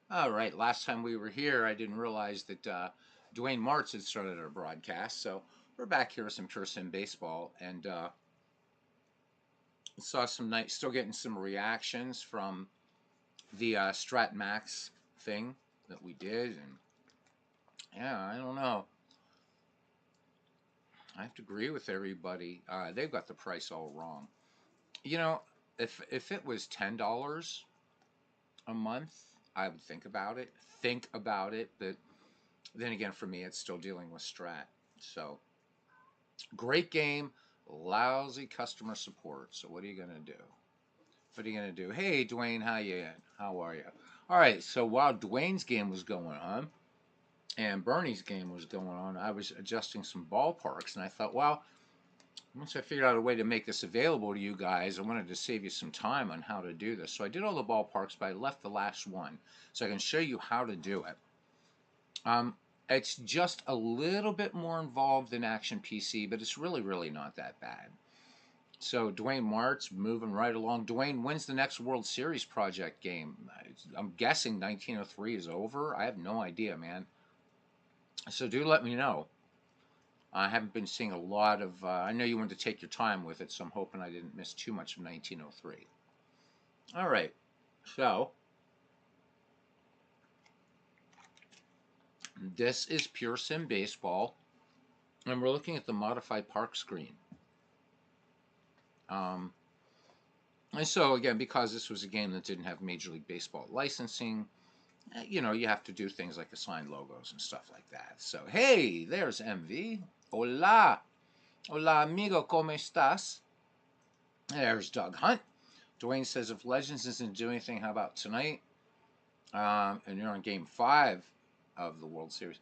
All right, last time we were here, I didn't realize that Dwayne Martz had started our broadcast. So we're back here with some PureSim Baseball and saw some nice, still getting some reactions from the Strat Max thing that we did. And yeah, I don't know. I have to agree with everybody. They've got the price all wrong. You know, if it was $10 a month, I would think about it. Think about it, but then again, for me, it's still dealing with Strat. So great game, lousy customer support. So what are you gonna do? What are you gonna do? Hey, Dwayne, how are you? All right. So while Dwayne's game was going on and Bernie's game was going on, I was adjusting some ballparks, and I thought, well, once I figured out a way to make this available to you guys, I wanted to save you some time on how to do this. So I did all the ballparks, but I left the last one so I can show you how to do it. Um, it's just a little bit more involved than Action PC, but it's really not that bad. So Dwayne Martz moving right along. Dwayne, when's the next World Series project game? I'm guessing 1903 is over. I have no idea, man. So do let me know. I haven't been seeing a lot of. I know you wanted to take your time with it, so I'm hoping I didn't miss too much of 1903. All right. So this is Pure Sim Baseball, and we're looking at the modified park screen. Um, and so again, because this was a game that didn't have Major League Baseball licensing, you have to do things like assign logos and stuff like that. So hey, there's MV. Hola, hola amigo, ¿cómo estás? There's Doug Hunt. Dwayne says if Legends isn't doing anything, how about tonight? And you're on Game 5 of the World Series.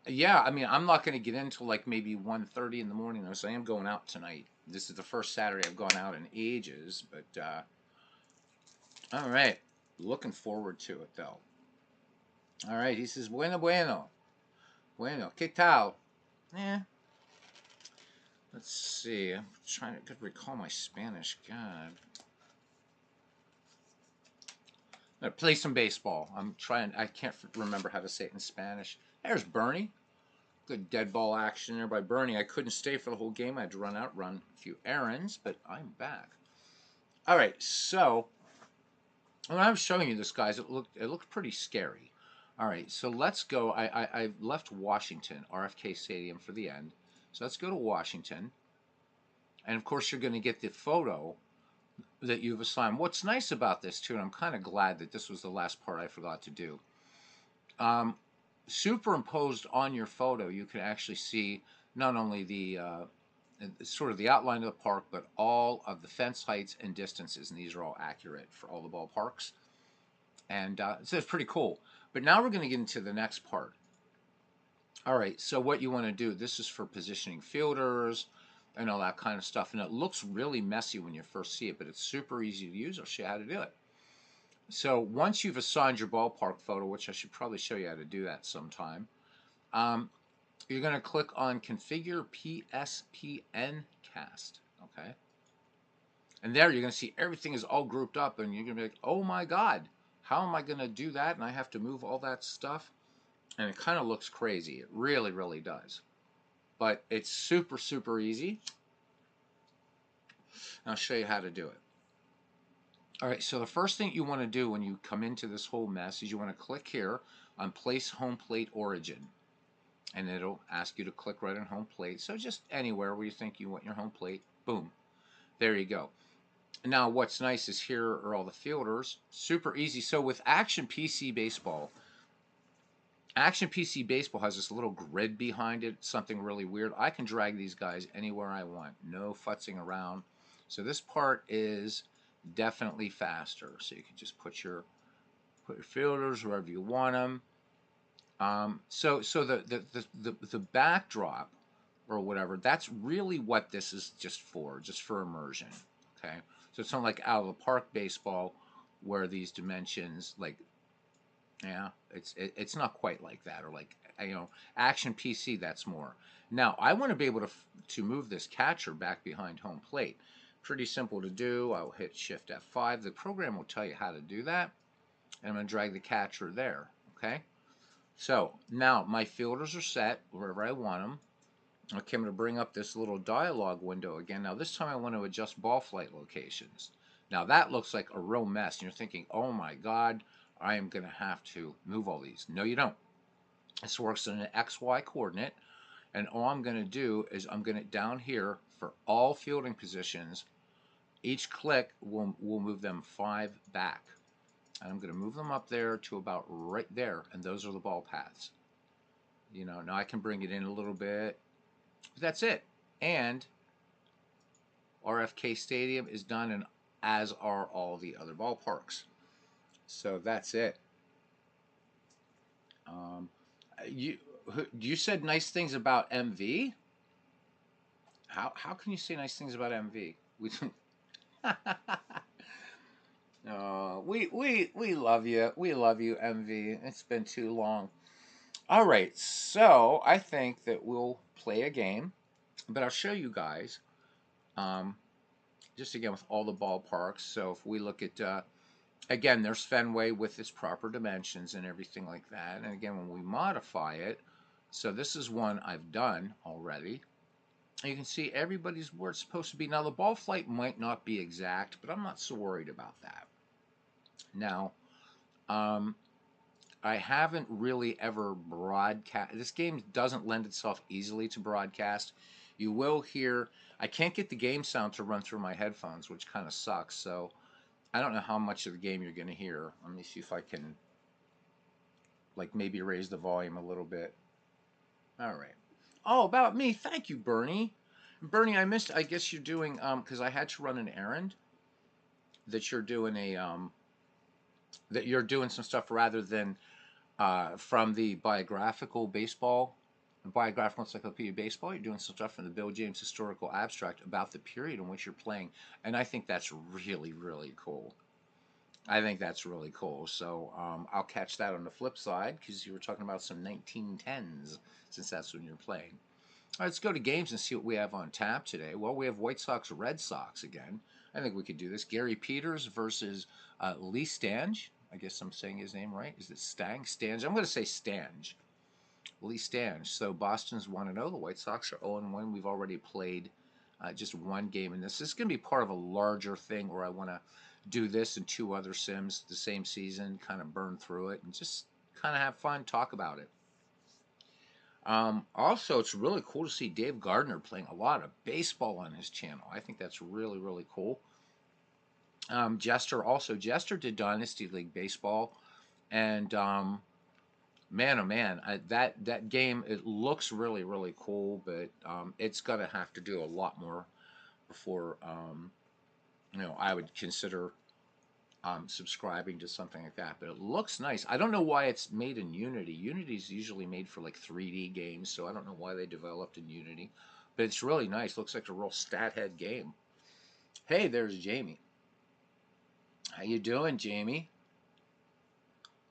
Yeah, I mean, I'm not going to get into like maybe 1:30 in the morning. So I am going out tonight. This is the first Saturday I've gone out in ages, but all right, looking forward to it though. All right, he says bueno, ¿qué tal? Yeah, let's see. I'm trying to recall my Spanish. God, play some baseball. I'm trying. I can't remember how to say it in Spanish. There's Bernie. Good dead ball action there by Bernie. I couldn't stay for the whole game. I had to run out, run a few errands, but I'm back. All right, so when I was showing you this, guys, it looked pretty scary. All right, so let's go. I left Washington, RFK Stadium for the end. So let's go to Washington, and of course you're going to get the photo that you've assigned. What's nice about this too, and I'm kind of glad that this was the last part I forgot to do. Um, Superimposed on your photo, you can actually see not only the sort of the outline of the park, but all of the fence heights and distances, and these are all accurate for all the ballparks. And so it's pretty cool. But now we're going to get into the next part. All right, so what you want to do, this is for positioning fielders and all that kind of stuff. And it looks really messy when you first see it, but it's super easy to use. I'll show you how to do it. So once you've assigned your ballpark photo, which I should probably show you how to do that sometime, um, you're going to click on Configure PSPN Cast. Okay. And there you're going to see everything is all grouped up, and you're going to be like, oh my God, how am I going to do that? And I have to move all that stuff. And it kind of looks crazy. It really does. But it's super easy. And I'll show you how to do it. All right, so the first thing you want to do when you come into this whole mess is you want to click here on Place Home Plate Origin. And it'll ask you to click right on home plate. So just anywhere where you think you want your home plate, boom, there you go. Now what's nice is here are all the fielders, super easy. So with Action PC Baseball has this little grid behind it, something really weird. I can drag these guys anywhere I want, no futzing around. So this part is definitely faster. So you can just put your fielders wherever you want them. So the backdrop or whatever, that's really what this is just for immersion. Okay, so it's not like out of the park baseball where these dimensions, like, yeah, it's not quite like that, or like, Action PC, that's more. Now I want to be able to move this catcher back behind home plate. Pretty simple to do. I'll hit Shift F5. The program will tell you how to do that. and I'm going to drag the catcher there. Okay. So now my fielders are set wherever I want them. Okay, I'm going to bring up this little dialog window again. Now this time I want to adjust ball flight locations. Now that looks like a real mess. And you're thinking, oh my God, I am going to have to move all these. No, you don't. This works in an XY coordinate. And all I'm going to do is I'm going to down here for all fielding positions. Each click will move them 5 back. And I'm going to move them up there to about right there. And those are the ball paths. You know, now I can bring it in a little bit. That's it. And RFK Stadium is done, and as are all the other ballparks. So that's it. You you said nice things about MV. How can you say nice things about MV? We love you. We love you, MV. It's been too long. All right, so I think that we'll play a game, but I'll show you guys. Just again with all the ballparks. So if we look at again, there's Fenway with its proper dimensions and everything like that. And again, when we modify it, so this is one I've done already. You can see everybody's where it's supposed to be. Now the ball flight might not be exact, but I'm not so worried about that. Now, I haven't really ever broadcast. This game doesn't lend itself easily to broadcast. You will hear, I can't get the game sound to run through my headphones, which kind of sucks. So I don't know how much of the game you're going to hear. Let me see if I can, like, maybe raise the volume a little bit. All right. Oh, about me. Thank you, Bernie. Bernie, I missed, I guess you're doing, because I had to run an errand, that you're doing that you're doing some stuff rather than from the biographical encyclopedia baseball. You're doing some stuff from the Bill James Historical Abstract about the period in which you're playing, and I think that's really, really cool. I think that's really cool. So I'll catch that on the flip side because you were talking about some 1910s, since that's when you're playing. All right, let's go to games and see what we have on tap today. Well, we have White Sox Red Sox again. I think we could do this. Gary Peters versus Lee Stange. I guess I'm saying his name right. Is it Stang? Stange? I'm going to say Stange. Lee Stange. So Boston's 1-0. The White Sox are 0-1. We've already played just one game in this. This is going to be part of a larger thing where I want to do this and 2 other sims the same season, kind of burn through it, and just kind of have fun, talk about it. Also, it's really cool to see Dave Gardner playing a lot of baseball on his channel. I think that's really, really cool. Jester did Dynasty League Baseball, and man, oh man, that game, it looks really, really cool, but it's gonna have to do a lot more before I would consider subscribing to something like that. But it looks nice. I don't know why it's made in Unity. Unity's usually made for like 3D games, so I don't know why they developed in Unity. But it's really nice. Looks like a real stat head game. Hey, there's Jamie. How you doing, Jamie?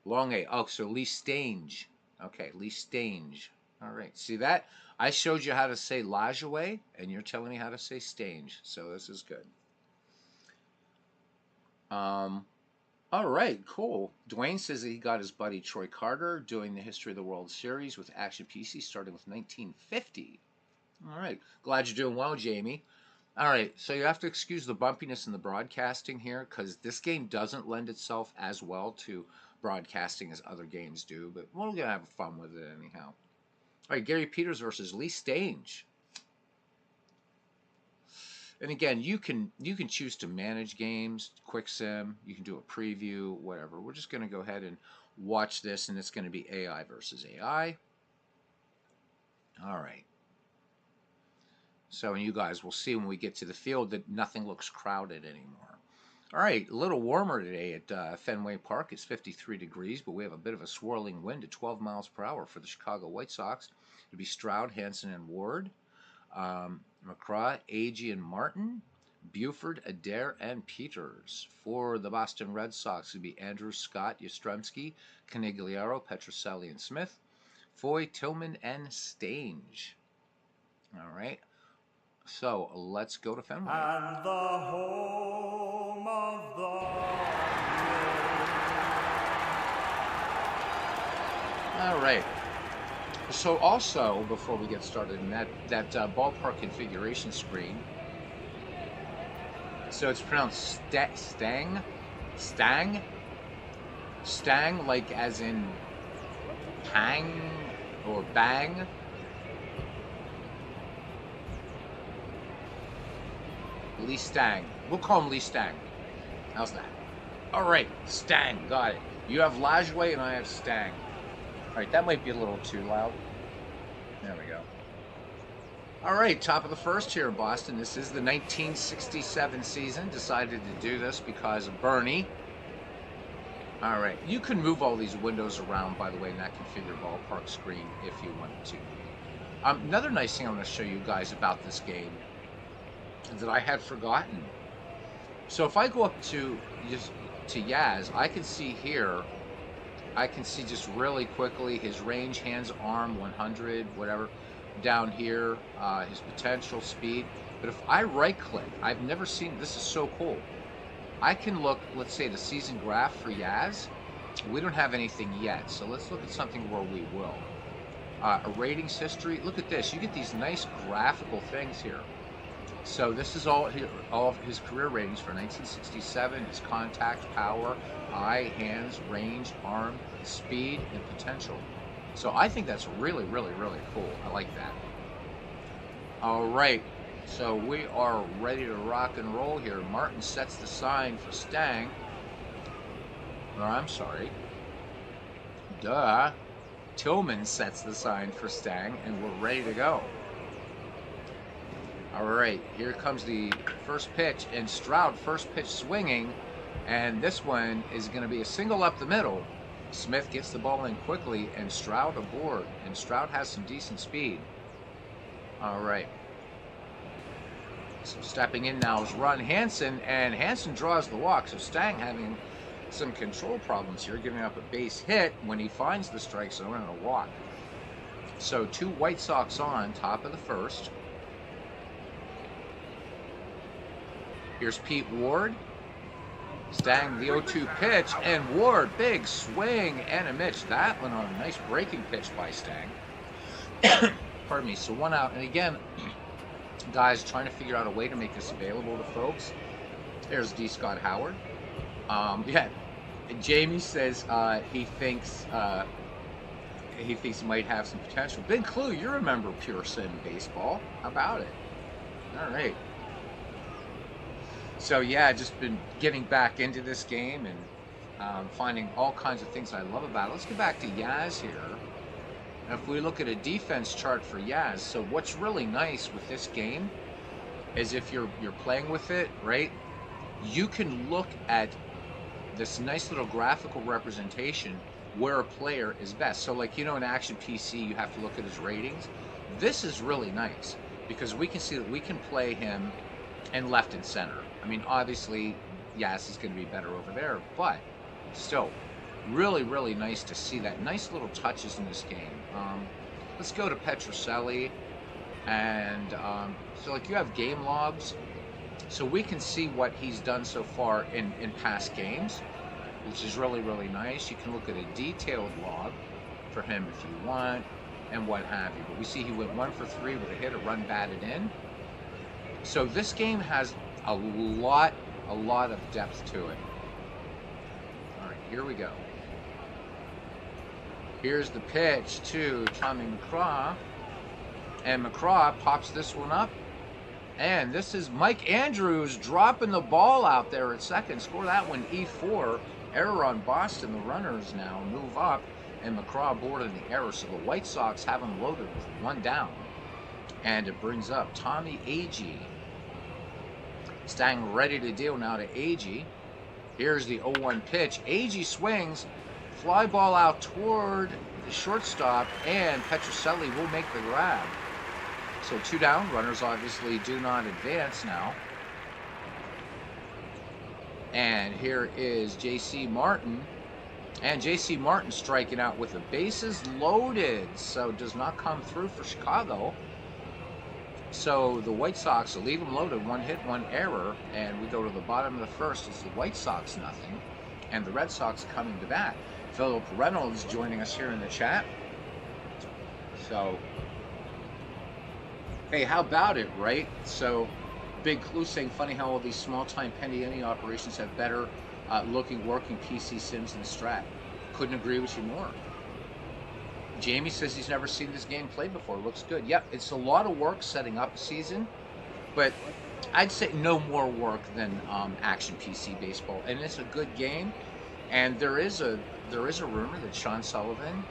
Long A. Oh, so Lee Stange. Okay, Lee Stange. All right. See that? I showed you how to say Lajoie, and you're telling me how to say Stange. So this is good. All right, cool. Dwayne says that he got his buddy Troy Carter doing the history of the World Series with Action PC starting with 1950. All right. Glad you're doing well, Jamie. All right, so you have to excuse the bumpiness in the broadcasting here because this game doesn't lend itself as well to broadcasting as other games do, but we're going to have fun with it anyhow. All right, Gary Peters versus Lee Stange. And again, you can choose to manage games, quick sim, you can do a preview, whatever. We're just going to go ahead and watch this, and it's going to be AI versus AI. All right. So, and you guys will see when we get to the field that nothing looks crowded anymore. All right, a little warmer today at Fenway Park. It's 53 degrees, but we have a bit of a swirling wind at 12 miles per hour for the Chicago White Sox. It'll be Stroud, Hansen, and Ward. McCraw, Agee, and Martin. Buford, Adair, and Peters. For the Boston Red Sox, it'll be Andrew, Scott, Yastrzemski, Canigliaro, Petrocelli, and Smith. Foy, Tillman, and Stange. All right. So let's go to Fenway. And the home of the All right. So also, before we get started in that ballpark configuration screen, so it's pronounced stang, stang, like as in hang or bang. Lee Stang. We'll call him Lee Stang. How's that? All right, Stang. Got it. You have Lajoie and I have Stang. All right, that might be a little too loud. There we go. All right, top of the first here in Boston. This is the 1967 season. Decided to do this because of Bernie. All right, you can move all these windows around, by the way, in that configure ballpark screen if you wanted to. Another nice thing I want to show you guys about this game that I had forgotten. So if I go up to Yaz, I can see here, I can see just really quickly his range, hands, arm, 100, whatever. Down here, his potential, speed. But if I right click, I've never seen, this is so cool. I can look, let's say the season graph for Yaz. We don't have anything yet, so let's look at something where we will. A ratings history, look at this. You get these nice graphical things here. So this is all of his career ratings for 1967, his contact, power, eye, hands, range, arm, speed, and potential. So I think that's really, really, really cool. I like that. All right, so we are ready to rock and roll here. Martin sets the sign for Stang. Or I'm sorry. Duh. Tillman sets the sign for Stang, and we're ready to go. All right, here comes the first pitch, and Stroud first pitch swinging, and this one is going to be a single up the middle. Smith gets the ball in quickly, and Stroud aboard, and Stroud has some decent speed. All right. So stepping in now is Ron Hansen, and Hansen draws the walk, so Stang having some control problems here, giving up a base hit when he finds the strike zone and a walk. So 2 White Sox on, top of the first. Here's Pete Ward. Stang the 0-2 pitch, and Ward, big swing and a miss. That one on a nice breaking pitch by Stang. Pardon me, so 1 out. And again, guys, trying to figure out a way to make this available to folks. There's D. Scott Howard. Yeah, Jamie says he thinks he might have some potential. Big clue, you remember PureSim Baseball. How about it? All right. So yeah, just been getting back into this game and finding all kinds of things I love about it. Let's get back to Yaz here. And if we look at a defense chart for Yaz, so what's really nice with this game is if you're playing with it, right, you can look at this nice little graphical representation where a player is best. So like, you know, in Action PC, you have to look at his ratings. This is really nice because we can see that we can play him in left and center. I mean, obviously, Yaz is going to be better over there, but still, really, really nice to see that. Nice little touches in this game. Let's go to Petrocelli, and so like you have game logs, so we can see what he's done so far in past games, which is really, really nice. You can look at a detailed log for him if you want, and what have you. But we see he went 1 for 3 with a hit, a run batted in. So this game has a lot of depth to it. All right, here we go. Here's the pitch to Tommy McCraw, and McCraw pops this one up, and this is Mike Andrews dropping the ball out there at second. Score that one, E4. Error on Boston. The runners now move up, and McCraw boarded the error, so the White Sox have him loaded with 1 down, and it brings up Tommy Agee. Stang ready to deal now to Agee. Here's the 0-1 pitch. Agee swings, fly ball out toward the shortstop, and Petrocelli will make the grab. So 2 down. Runners obviously do not advance now. And here is J.C. Martin. And J.C. Martin striking out with the bases loaded. So does not come through for Chicago. So the White Sox will leave them loaded, 1 hit, 1 error, and we go to the bottom of the first. It's the White Sox nothing, and the Red Sox coming to bat. Philip Reynolds joining us here in the chat. So, hey, how about it, right? So, Big Clue saying, funny how all these small-time penny operations have better looking working PC sims than Strat. Couldn't agree with you more. Jamie says he's never seen this game played before. Looks good. Yep, it's a lot of work setting up a season, but I'd say no more work than Action PC Baseball, and it's a good game. And there is a rumor that Sean Sullivan.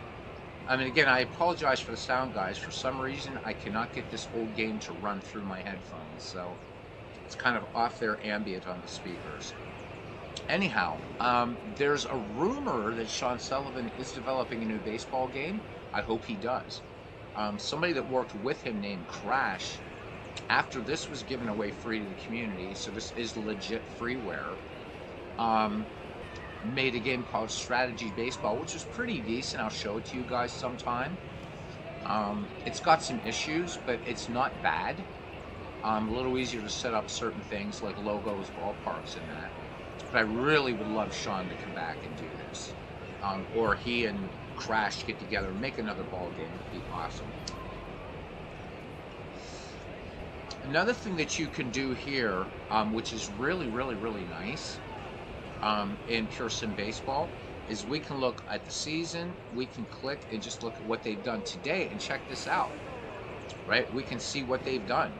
I mean, again, I apologize for the sound, guys. For some reason, I cannot get this old game to run through my headphones, so it's kind of off their ambient on the speakers. Anyhow, there's a rumor that Sean Sullivan is developing a new baseball game. I hope he does. Somebody that worked with him named Crash, after this was given away free to the community, so this is legit freeware, made a game called Strategy Baseball, which was pretty decent. I'll show it to you guys sometime. It's got some issues, but it's not bad. A little easier to set up certain things like logos, ballparks, and that. But I really would love Sean to come back and do this. Or he and Crash get together and make another ball game. It would be awesome. Another thing that you can do here, which is really, really, really nice, in PureSim Baseball, is we can look at the season, we can click and just look at what they've done today and check this out, right? We can see what they've done.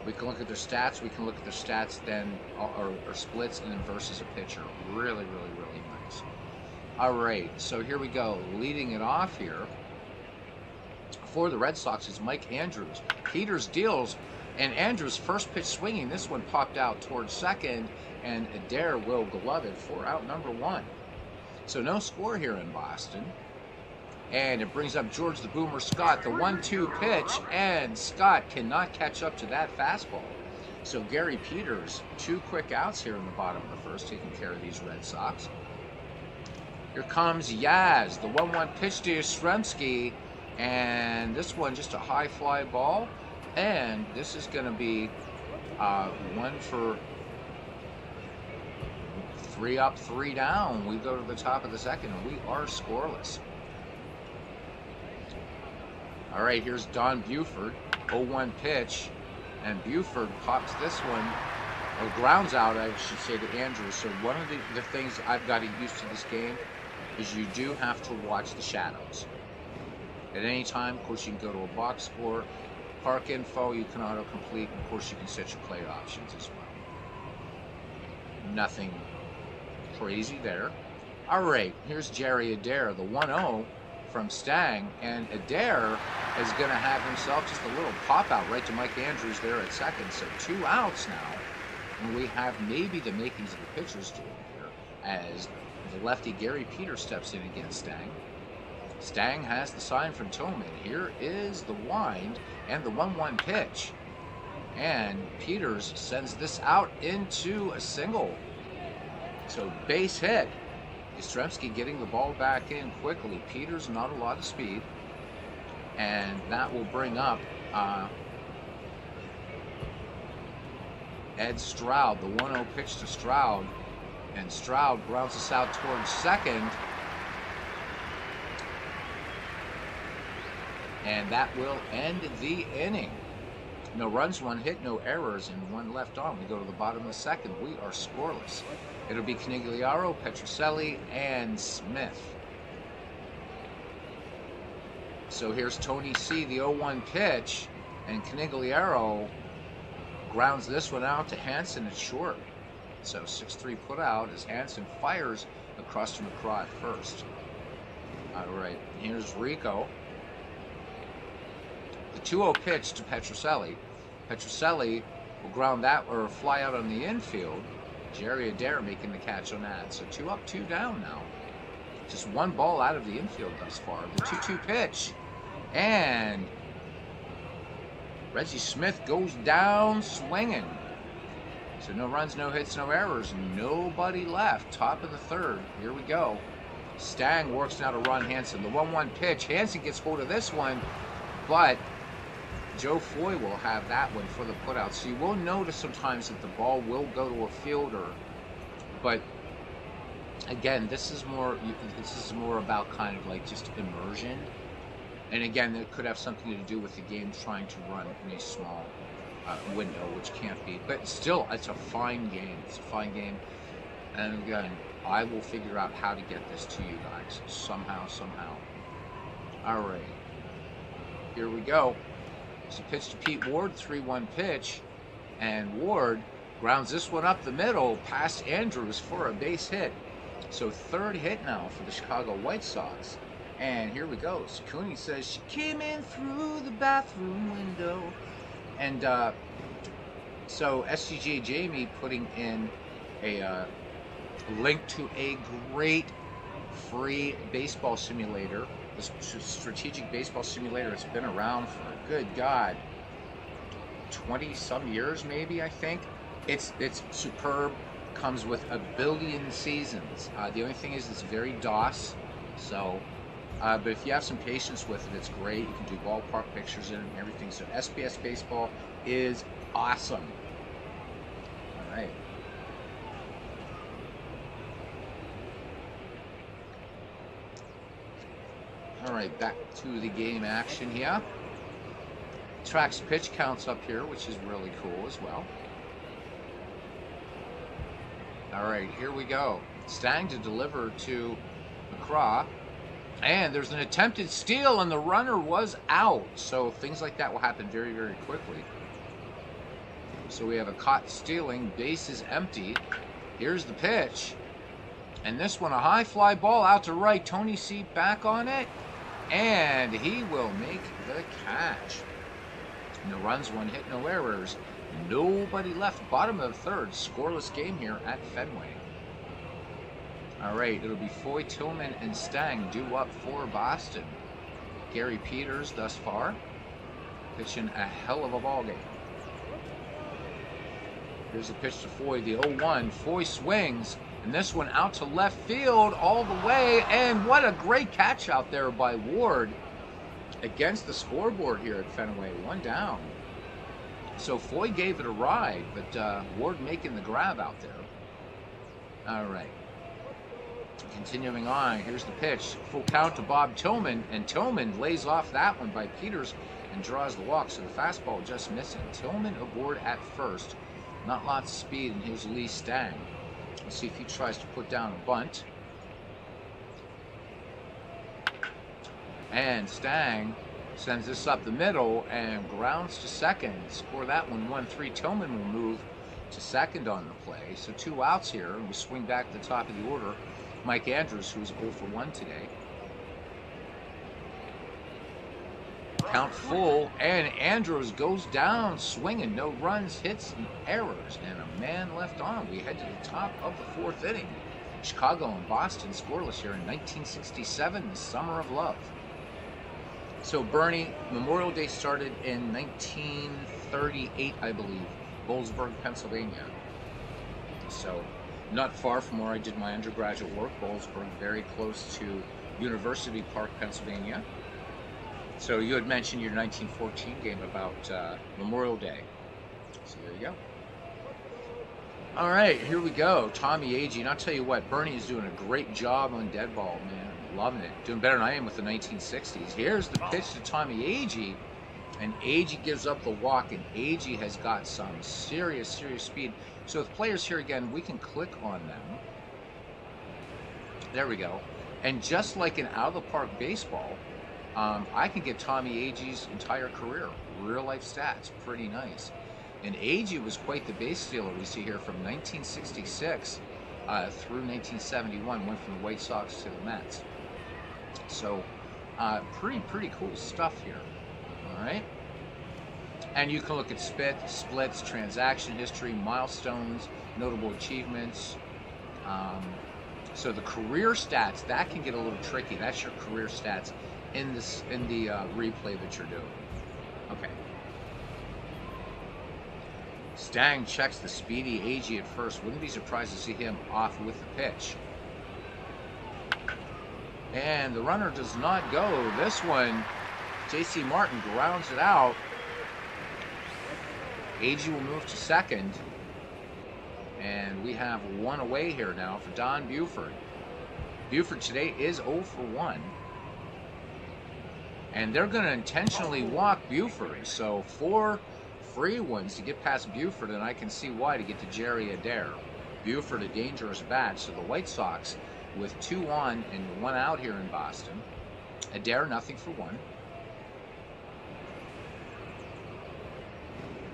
We can look at their stats, we can look at their stats then, or splits, and then versus a pitcher. Really, really, really nice. All right, so here we go. Leading it off here for the Red Sox is Mike Andrews. Peters deals, and Andrews' first pitch swinging. This one popped out towards second, and Adair will glove it for out number one. So no score here in Boston. And it brings up George the Boomer Scott, the 1-2 pitch, and Scott cannot catch up to that fastball. So Gary Peters, 2 quick outs here in the bottom of the first, taking care of these Red Sox. Here comes Yaz, the 1-1 pitch to Yastrzemski, and this one just a high fly ball. And this is going to be 1 for 3 up, 3 down. We go to the top of the second, and we are scoreless. All right, here's Don Buford, 0-1 pitch, and Buford pops this one, or grounds out, I should say, to Andrews. So one of the things I've got to get used to this game is you do have to watch the shadows. At any time, of course, you can go to a box score, park info, you can auto-complete, and of course you can set your play options as well. Nothing crazy there. All right, here's Jerry Adair, the 1-0 from Stang, and Adair is going to have himself just a little pop-out right to Mike Andrews there at second. So 2 outs now, and we have maybe the makings of a pitcher's duel here as the lefty Gary Peters steps in against Stang. Stang has the sign from Tillman. Here is the wind and the 1-1 pitch. And Peters sends this out into a single. So base hit. Yastrzemski getting the ball back in quickly. Peters, not a lot of speed. And that will bring up Ed Stroud, the 1-0 pitch to Stroud. And Stroud grounds us out towards second. And that will end the inning. No runs, 1 hit, no errors, and 1 left on. We go to the bottom of the second. We are scoreless. It'll be Canigliaro, Petrocelli, and Smith. So here's Tony C., the 0-1 pitch, and Canigliaro grounds this one out to Hansen at short. So 6-3 put out as Hansen fires across to McCraw at first. All right, here's Rico. The 2-0 pitch to Petrocelli. Petrocelli will ground that or fly out on the infield. Jerry Adair making the catch on that. So 2 up, 2 down now. Just 1 ball out of the infield thus far. The 2-2 pitch. And Reggie Smith goes down swinging. So no runs, no hits, no errors. Nobody left. Top of the third. Here we go. Stang works now to run Hansen. The 1-1 pitch. Hansen gets hold of this one, but Joe Foy will have that one for the putout. So you will notice sometimes that the ball will go to a fielder, but Again, this is more about kind of like just immersion. And again, it could have something to do with the game trying to run in a small window, which can't be. But still, it's a fine game. It's a fine game. And again, I will figure out how to get this to you guys somehow, somehow. All right, here we go. It's a pitch to Pete Ward, 3-1 pitch, and Ward grounds this one up the middle past Andrews for a base hit. So third hit now for the Chicago White Sox. And here we go. Cooney says she came in through the bathroom window. And so SCJ Jamie putting in a link to a great free baseball simulator. This strategic baseball simulator has been around for, good God, 20 some years maybe, I think. It's superb. Comes with 1 billion seasons. The only thing is it's very DOS. So, but if you have some patience with it, it's great. You can do ballpark pictures in it and everything. So SPS Baseball is awesome. All right. All right, back to the game action here. Tracks pitch counts up here, which is really cool as well. All right, here we go. Stang to deliver to McCraw. And there's an attempted steal, and the runner was out. So things like that will happen very, very quickly. So we have a caught stealing, base is empty. Here's the pitch. And this one, a high fly ball out to right. Tony C back on it. And he will make the catch. No runs, 1 hit, no errors. Nobody left. Bottom of the third. Scoreless game here at Fenway. All right, it'll be Foy, Tillman, and Stang due up for Boston. Gary Peters thus far pitching a hell of a ball game. Here's the pitch to Foy, the 0-1. Foy swings, and this one out to left field all the way. And what a great catch out there by Ward against the scoreboard here at Fenway. 1 down. So Foy gave it a ride, but Ward making the grab out there. All right. Continuing on, here's the pitch. Full count to Bob Tillman, and Tillman lays off that one by Peters and draws the walk. So the fastball just missing. Tillman aboard at first. Not lots of speed, and here's Lee Stang. Let's see if he tries to put down a bunt. And Stang sends this up the middle and grounds to second. Score that one 1-3. Tillman will move to second on the play. So 2 outs here, and we swing back to the top of the order. Mike Andrews, who's 0 for 1 today. Count full, and Andrews goes down swinging. No runs, hits, and errors, and a man left on. We head to the top of the 4th inning. Chicago and Boston scoreless here in 1967, the Summer of Love. So Bernie, Memorial Day started in 1938, I believe, Boalsburg, Pennsylvania. So not far from where I did my undergraduate work. Boalsburg, very close to University Park, Pennsylvania. So you had mentioned your 1914 game about Memorial Day. So there you go. All right, here we go. Tommy Agee. And I'll tell you what, Bernie is doing a great job on dead ball, man. Loving it. Doing better than I am with the 1960s. Here's the pitch to Tommy Agee. And Agee gives up the walk. And Agee has got some serious, serious speed. So with players here again, we can click on them. There we go. And just like in out-of-the-park baseball, I can get Tommy Agee's entire career. Real-life stats. Pretty nice. And Agee was quite the base stealer we see here from 1966 through 1971. Went from the White Sox to the Mets. So pretty cool stuff here. All right. And you can look at splits, transaction history, milestones, notable achievements. So the career stats, that can get a little tricky. That's your career stats in the replay that you're doing. Okay. Stang checks the speedy Agee at first. Wouldn't be surprised to see him off with the pitch. And the runner does not go. This one, J.C. Martin grounds it out. Agee will move to second. And we have 1 away here now for Don Buford. Buford today is 0 for 1. And they're going to intentionally walk Buford. So 4 free ones to get past Buford, and I can see why, to get to Jerry Adair. Buford, a dangerous bat. So the White Sox with 2 on and 1 out here in Boston. Adair, nothing for 1.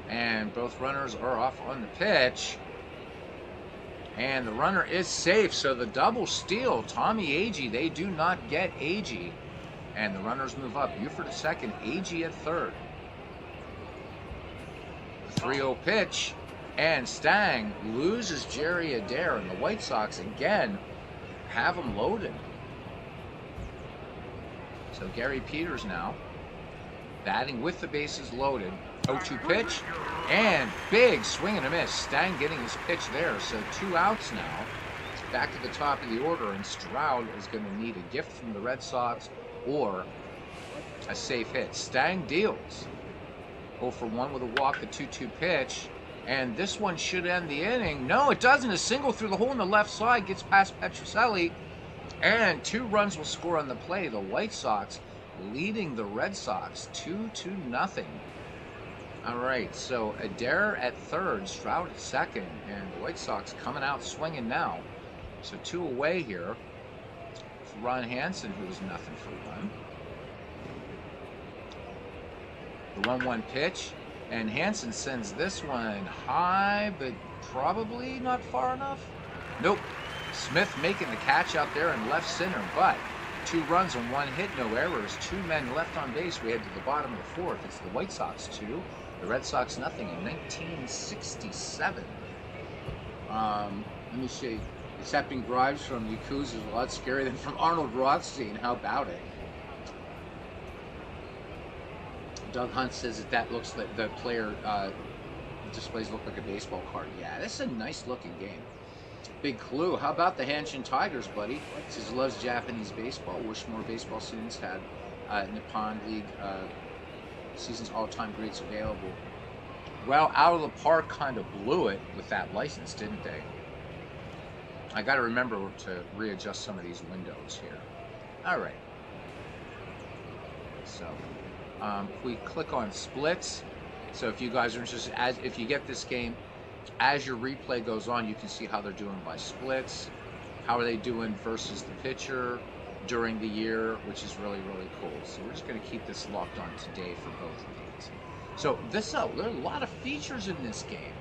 And both runners are off on the pitch. And the runner is safe. So the double steal, Tommy Agee, they do not get Agee. And the runners move up. Buford at second, Agee at third. The 3-0 pitch. And Stang loses Jerry Adair. And the White Sox again have him loaded. So Gary Peters now batting with the bases loaded. 0-2 pitch, and big swing and a miss. Stang getting his pitch there, so 2 outs now. Back to the top of the order, and Stroud is going to need a gift from the Red Sox or a safe hit. Stang deals. 0 for 1 with a walk, the 2-2 pitch, and this one should end the inning. No, it doesn't. A single through the hole in the left side gets past Petrocelli, and 2 runs will score on the play. The White Sox leading the Red Sox 2-0. All right, so Adair at third, Stroud at second, and the White Sox coming out swinging now. So 2 away here for Ron Hansen, who was nothing for 1. The 1-1 pitch, and Hansen sends this one high, but probably not far enough. Nope. Smith making the catch out there in left center, but 2 runs and 1 hit, no errors. 2 men left on base. We head to the bottom of the 4th. It's the White Sox 2. The Red Sox nothing in 1967. Let me see. Accepting bribes from Yakuza is a lot scarier than from Arnold Rothstein. How about it? Doug Hunt says that looks like the player displays look like a baseball card. Yeah, this is a nice looking game. Big clue. How about the Hanshin Tigers, buddy? Says he loves Japanese baseball. Wish more baseball students had Nippon League season's all-time greats available. Well, Out of the Park kind of blew it with that license, didn't they? I got to remember to readjust some of these windows here. All right. So, if we click on splits, so if you guys are interested, if you get this game, as your replay goes on, you can see how they're doing by splits. How are they doing versus the pitcher during the year, which is really, really cool. So we're just going to keep this locked on today for both of these. So there are a lot of features in this game.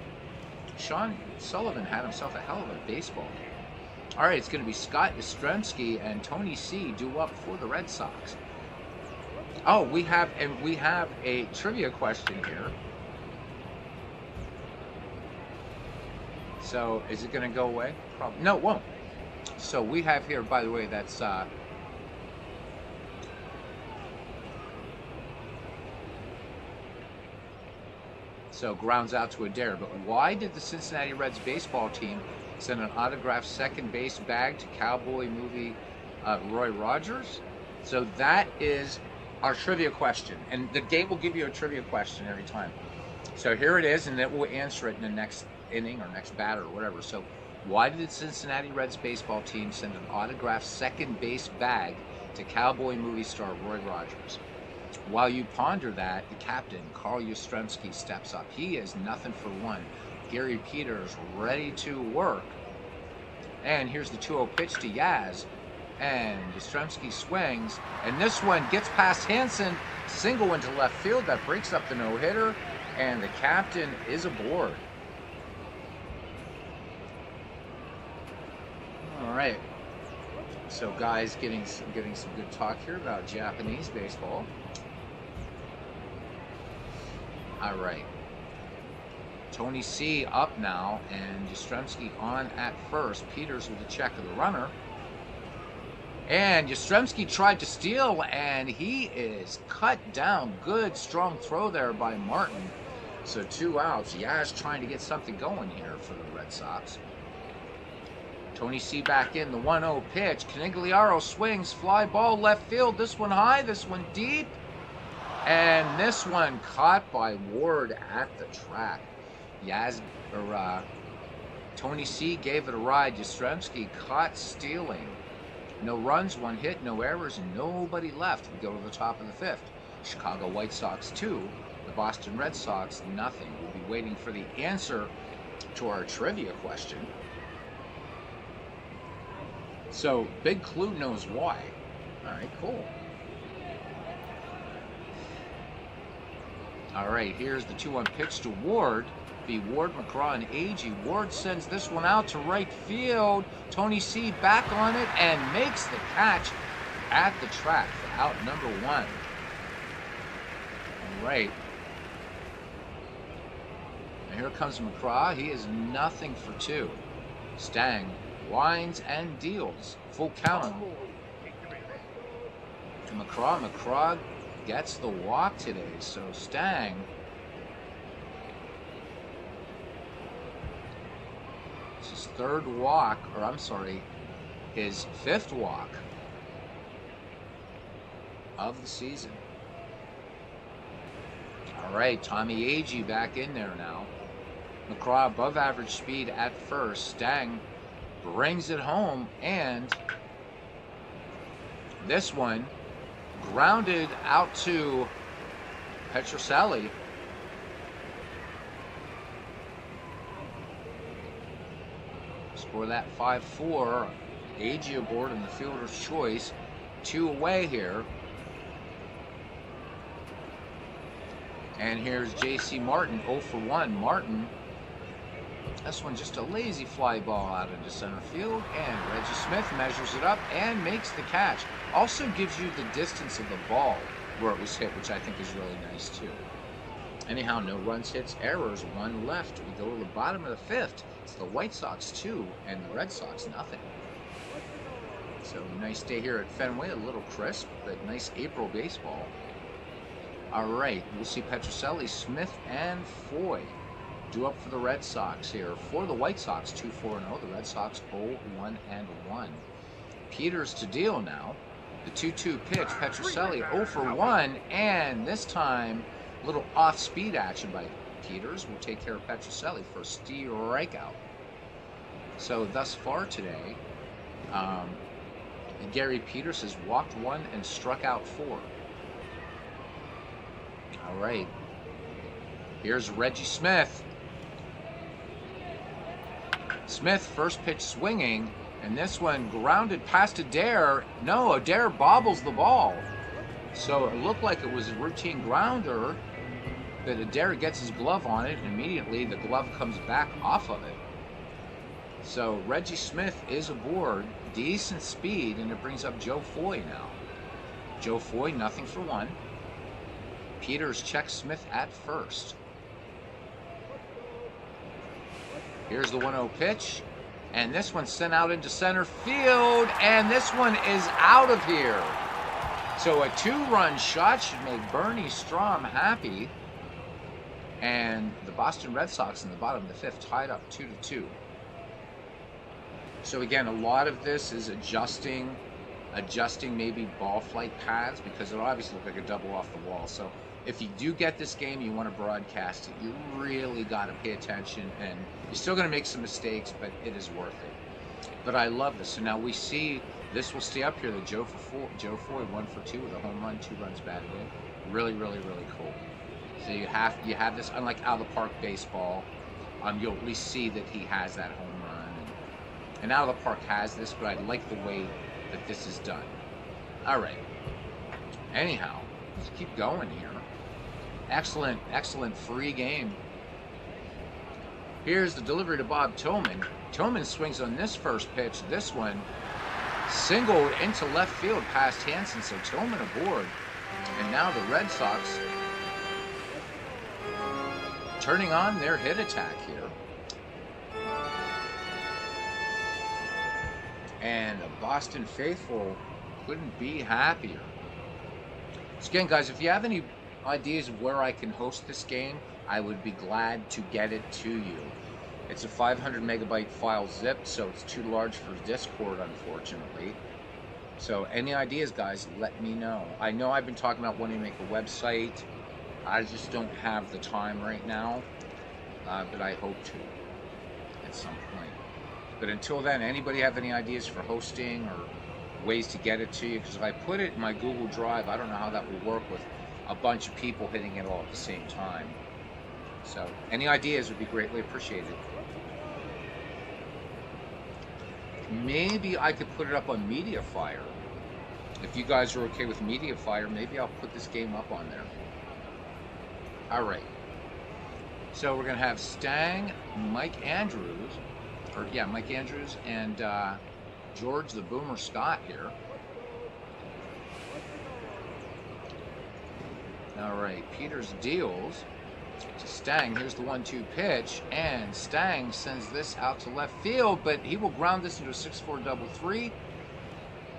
Sean Sullivan had himself a hell of a baseball game. All right, it's going to be Scott Yastrzemski and Tony C. due up for the Red Sox. Oh, we have a trivia question here. So is it going to go away? Probably. No, it won't. So we have here, by the way, that's so grounds out to Adair. But why did the Cincinnati Reds baseball team send an autographed second base bag to Cowboy movie Roy Rogers? So that is our trivia question, and the game will give you a trivia question every time. So here it is, and then we'll answer it in the next inning or next batter or whatever. So why did the Cincinnati Reds baseball team send an autographed second base bag to Cowboy movie star Roy Rogers? While you ponder that, the captain, Carl Yastrzemski, steps up. He is nothing for 1. Gary Peters ready to work. And here's the 2-0 pitch to Yaz. And Yastrzemski swings. And this one gets past Hansen. Single into left field. That breaks up the no-hitter. And the captain is aboard. All right. So guys getting some good talk here about Japanese baseball. All right. Tony C. up now, and Yastrzemski on at first. Peters with a check of the runner. And Yastrzemski tried to steal, and he is cut down. Good, strong throw there by Martin. So 2 outs. Yaz trying to get something going here for the Red Sox. Tony C. back in, the 1-0 pitch. Canigliaro swings, fly ball left field. This one high, this one deep. And this one caught by Ward at the track. Tony C. gave it a ride. Yastrzemski caught stealing. No runs, 1 hit, no errors, and nobody left. We go to the top of the 5th. Chicago White Sox 2, the Boston Red Sox nothing. We'll be waiting for the answer to our trivia question. So Big Clue knows why. All right, cool. All right, here's the 2-1 pitch to Ward. Be Ward, McCraw, and Agee. Ward sends this one out to right field. Tony C back on it and makes the catch at the track for out number 1. All right. And here comes McCraw. He is nothing for 2. Stang winds and deals. Full count. To McCraw. McCraw gets the walk today. So Stang, it's his 3rd walk, or I'm sorry, his 5th walk of the season. All right, Tommy Agee back in there now. McCraw above average speed at first. Stang brings it home, and this one grounded out to Petrocelli. Score that 5-4. Agee aboard in the fielder's choice. 2 away here. And here's J.C. Martin, 0 for 1. Martin, this one just a lazy fly ball out into center field. And Reggie Smith measures it up and makes the catch. Also gives you the distance of the ball where it was hit, which I think is really nice too. Anyhow, no runs, hits, errors, 1 left. We go to the bottom of the 5th. It's the White Sox 2 and the Red Sox nothing. So nice day here at Fenway, a little crisp, but nice April baseball. All right, we'll see Petrocelli, Smith, and Foy due up for the Red Sox here. For the White Sox, 2-4-0. The Red Sox 0-1-1. Peters to deal now. The 2-2 pitch. Petrocelli 0 for 1, and this time a little off-speed action by Peters will take care of Petrocelli for a strikeout. So thus far today, Gary Peters has walked 1 and struck out 4. All right. Here's Reggie Smith. Smith, first pitch swinging, and this one grounded past Adair. No, Adair bobbles the ball. So it looked like it was a routine grounder, but Adair gets his glove on it, and immediately the glove comes back off of it. So Reggie Smith is aboard, decent speed, and it brings up Joe Foy now. Joe Foy, nothing for 1. Peters checks Smith at first. Here's the 1-0 pitch, and this one's sent out into center field, and this one is out of here. So a 2-run shot should make Bernie Strom happy, and the Boston Red Sox in the bottom of the 5th tied up 2-2. So again, a lot of this is adjusting maybe ball flight paths, because it obviously looked like a double off the wall. So if you do get this game, you want to broadcast it, you really got to pay attention, and you're still going to make some mistakes, but it is worth it. But I love this. So now we see this will stay up here. The Joe Foy 1 for 2 with a home run, 2 runs batted in. Really, really, really cool. So you have this, unlike out of the park baseball, you'll at least see that he has that home run, and out of the park has this, but I like the way that this is done. All right. Anyhow, let's keep going here. Excellent, excellent free game. Here's the delivery to Bob Tillman. Tillman swings on this first pitch. This one singled into left field past Hansen, so Tillman aboard. And now the Red Sox turning on their hit attack here. And the Boston faithful couldn't be happier. So again, guys, if you have any ideas of where I can host this game, I would be glad to get it to you. It's a 500 megabyte file zipped, so it's too large for Discord, unfortunately. So any ideas, guys, let me know. I know I've been talking about wanting to make a website. I just don't have the time right now, but I hope to at some point. But until then, anybody have any ideas for hosting or ways to get it to you, because if I put it in my Google Drive, I don't know how that will work with a bunch of people hitting it all at the same time. So any ideas would be greatly appreciated. Maybe I could put it up on MediaFire. If you guys are okay with MediaFire, maybe I'll put this game up on there. All right. So we're going to have Stang, Mike Andrews, Mike Andrews and George the Boomer Scott here. All right, Peters deals to Stang. Here's the 1-2 pitch, and Stang sends this out to left field, but he will ground this into a 6-4 double 3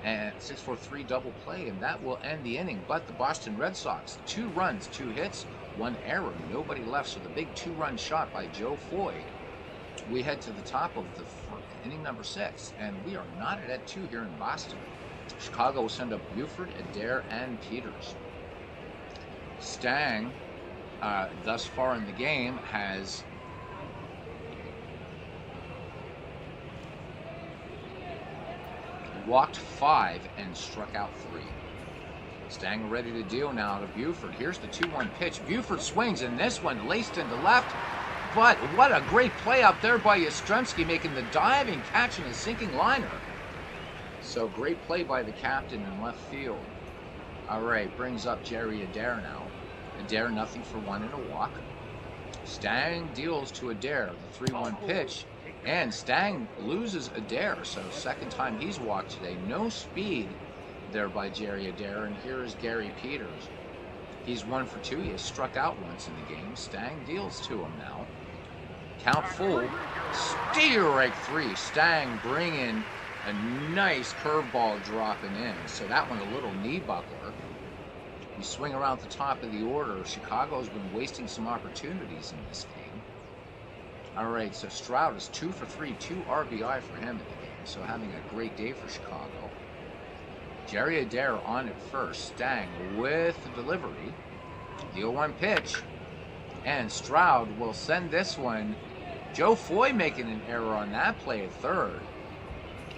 and 6-4-3 double play, and that will end the inning. But the Boston Red Sox, 2 runs, 2 hits, 1 error, nobody left. So the big 2-run shot by Joe Foy. We head to the top of the inning number 6, and we are knotted at 2 here in Boston. Chicago will send up Buford, Adair, and Peters. Stang, thus far in the game, has walked 5 and struck out 3. Stang ready to deal now to Buford. Here's the 2-1 pitch. Buford swings, and this one laced into left. But what a great play out there by Yastrzemski, making the diving catch and a sinking liner. So great play by the captain in left field. All right, brings up Jerry Adair now. Adair nothing for 1 and a walk. Stang deals to Adair, the 3-1 pitch, and Stang loses Adair. So second time he's walked today. No speed there by Jerry Adair, and here is Gary Peters. He's 1 for 2. He has struck out once in the game. Stang deals to him now. Count full. Strike 3. Stang bringing a nice curveball dropping in. So that one a little knee buckler. We swing around the top of the order. Chicago's been wasting some opportunities in this game. All right, so Stroud is 2 for 3, 2 RBI for him in the game. So having a great day for Chicago. Jerry Adair on at first. Stang with the delivery. The 0-1 pitch. And Stroud will send this one. Joe Foy making an error on that play at third.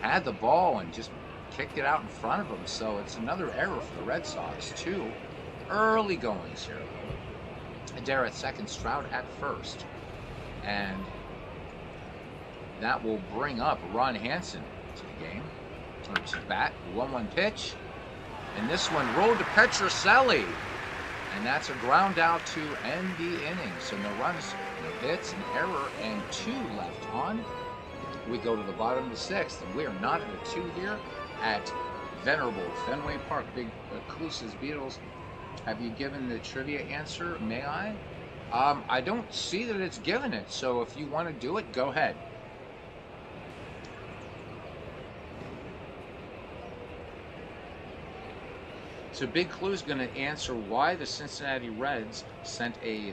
Had the ball and just kicked it out in front of him. So it's another error for the Red Sox. 2 early goings here. Adair at second, Stroud at first. And that will bring up Ron Hansen to the game. To bat, 1-1 pitch, and this one rolled to Petrocelli, and that's a ground out to end the inning. So no runs, no hits, an error, and 2 left on. We go to the bottom of the 6th, and we are not at a 2 here at venerable Fenway Park. Big Clue says, Beatles, have you given the trivia answer? May I? I don't see that it's given it, so if you want to do it, go ahead. So Big Clue is going to answer why the Cincinnati Reds sent a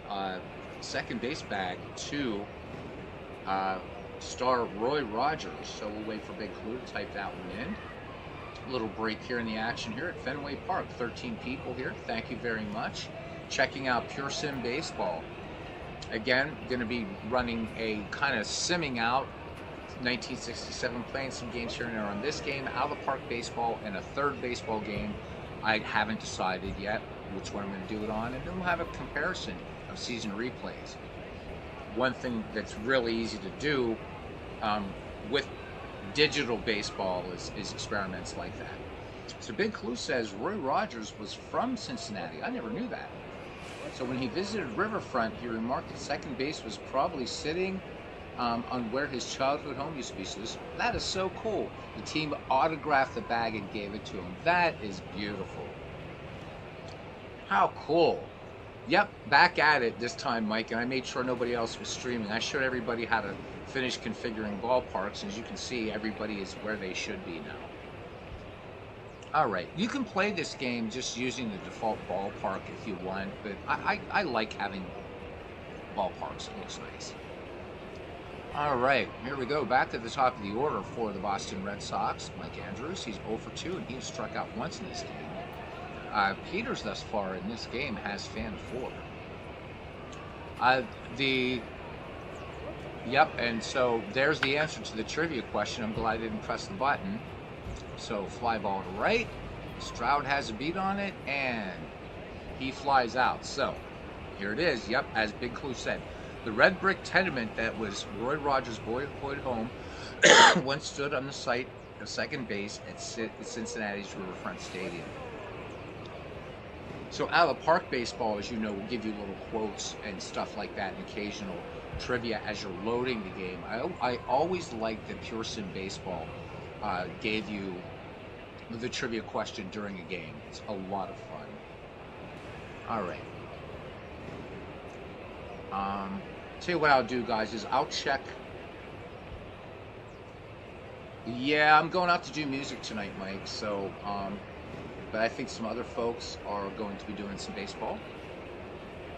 second base bag to star Roy Rogers. So we'll wait for Big Clue to type that one in. A little break here in the action here at Fenway Park. 13 people here. Thank you very much. Checking out PureSim Baseball. Again, going to be running a kind of simming out 1967, playing some games here and there on this game, out of the park baseball, and a third baseball game. I haven't decided yet which one I'm going to do it on, and then we'll have a comparison of season replays. One thing that's really easy to do with digital baseball is experiments like that. So Big Clue says Roy Rogers was from Cincinnati. I never knew that. So when he visited Riverfront, he remarked that second base was probably sitting on where his childhood home used to be. So that is so cool. The team autographed the bag and gave it to him. That is beautiful. How cool. Yep, back at it this time, Mike, and I made sure nobody else was streaming. I showed everybody how to finish configuring ballparks, and as you can see, everybody is where they should be now. All right, you can play this game just using the default ballpark if you want, but I like having ballparks. It looks nice. All right, here we go. Back to the top of the order for the Boston Red Sox. Mike Andrews, he's 0 for 2, and he has struck out once in this game. Peters, thus far in this game, has fanned 4. Yep, and so there's the answer to the trivia question. I'm glad I didn't press the button. So fly ball to right. Stroud has a beat on it, and he flies out. So here it is. Yep, as Big Clue said. The red brick tenement that was Roy Rogers' boyhood home once stood on the site of second base at Cincinnati's Riverfront Stadium. So out of park baseball, as you know, will give you little quotes and stuff like that, and occasional trivia as you're loading the game. I always liked that PureSim Baseball gave you the trivia question during a game. It's a lot of fun. All right. Tell you what I'll do, guys, is I'll check. Yeah, I'm going out to do music tonight, Mike. So, but I think some other folks are going to be doing some baseball,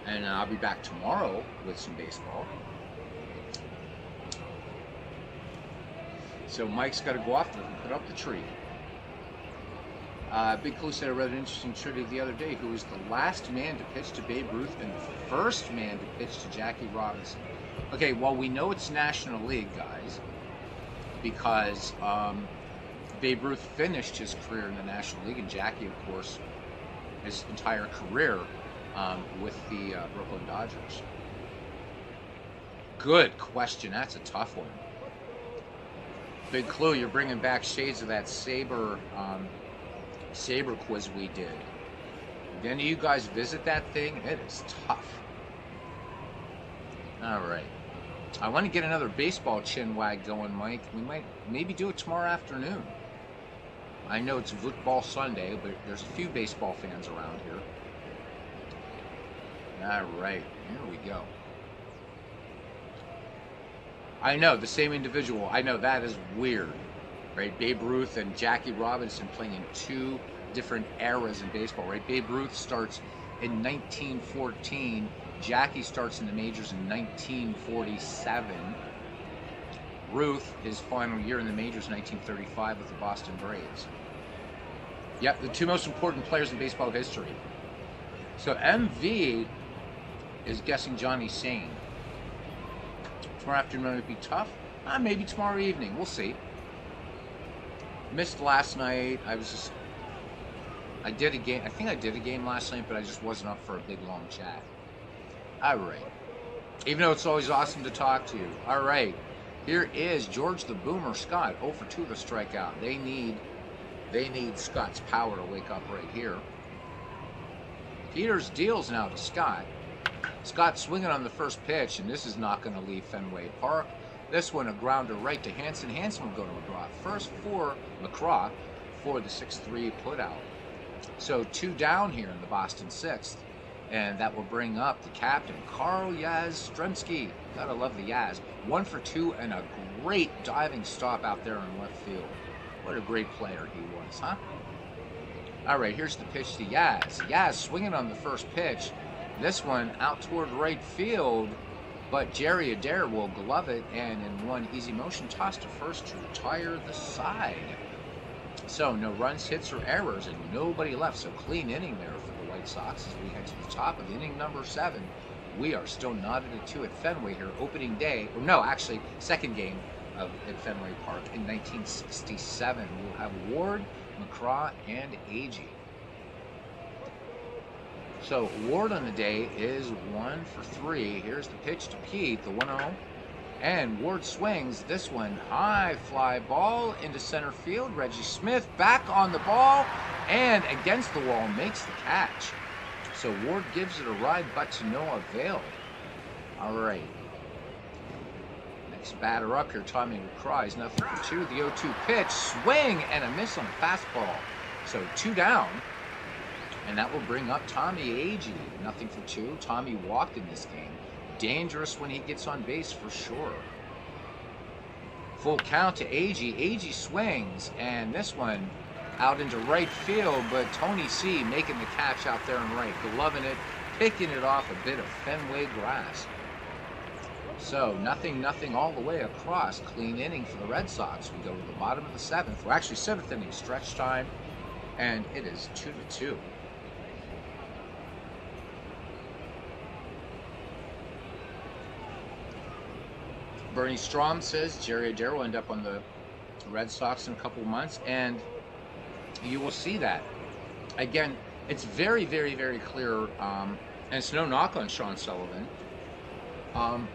and I'll be back tomorrow with some baseball. So Mike's got to go off and put up the tree. Big Clue said I read an interesting trivia the other day. Who was the last man to pitch to Babe Ruth and the first man to pitch to Jackie Robinson? Okay, well, we know it's National League, guys, because Babe Ruth finished his career in the National League, and Jackie, of course, his entire career with the Brooklyn Dodgers. Good question. That's a tough one. Big Clue, you're bringing back shades of that Saber quiz we did. Did any of you guys visit that thing? It is tough. All right. I want to get another baseball chin wag going, Mike. We might maybe do it tomorrow afternoon. I know it's Football Sunday, but there's a few baseball fans around here. All right. Here we go. I know, the same individual. I know, that is weird. Right? Babe Ruth and Jackie Robinson playing in two different eras in baseball, right? Babe Ruth starts in 1914. Jackie starts in the majors in 1947. Ruth, his final year in the majors, 1935 with the Boston Braves. Yep, the two most important players in baseball history. So MV is guessing Johnny Sane. Tomorrow afternoon would be tough. Maybe tomorrow evening. We'll see. Missed last night. I did a game. I think I did a game last night, but I just wasn't up for a big long chat. All right. Even though it's always awesome to talk to you. All right. Here is George the Boomer Scott. 0 for 2 to strike out. They need Scott's power to wake up right here. Peters deals now to Scott. Scott swinging on the first pitch, and this is not going to leave Fenway Park. This one, a grounder right to Hanson. Hanson will go to McGraw. First for McGraw for the 6-3 putout. So 2 down here in the Boston 6th. And that will bring up the captain, Carl Yastrzemski. Gotta love the Yaz. 1 for 2 and a great diving stop out there in left field. What a great player he was, huh? All right, here's the pitch to Yaz. Yaz swinging on the first pitch. This one out toward right field, but Jerry Adair will glove it, and in one easy motion toss to first to retire the side. So no runs, hits, or errors, and nobody left. So clean inning there for the White Sox as we head to the top of inning number 7. We are still knotted at 2 at Fenway here, opening day, or no, actually second game at Fenway Park in 1967. We'll have Ward, McCraw, and Agee. So Ward on the day is 1 for 3. Here's the pitch to Pete, the 1-0. And Ward swings this one, high fly ball into center field. Reggie Smith back on the ball and against the wall makes the catch. So Ward gives it a ride, but to no avail. All right. Next batter up here, Tommy McCraw, is nothing for 2. The 0-2 pitch, swing and a miss on the fastball. So 2 down. And that will bring up Tommy Agee. Nothing for 2. Tommy walked in this game. Dangerous when he gets on base for sure. Full count to Agee. Agee swings, and this one out into right field, but Tony C making the catch out there in right, gloving it, picking it off a bit of Fenway grass. So nothing all the way across. Clean inning for the Red Sox. We go to the bottom of the 7th. Well, actually 7th inning stretch time, and it is 2-2. Bernie Strom says Jerry Adair will end up on the Red Sox in a couple months, and you will see that. Again, it's very, very, very clear, and it's no knock on Sean Sullivan. Um,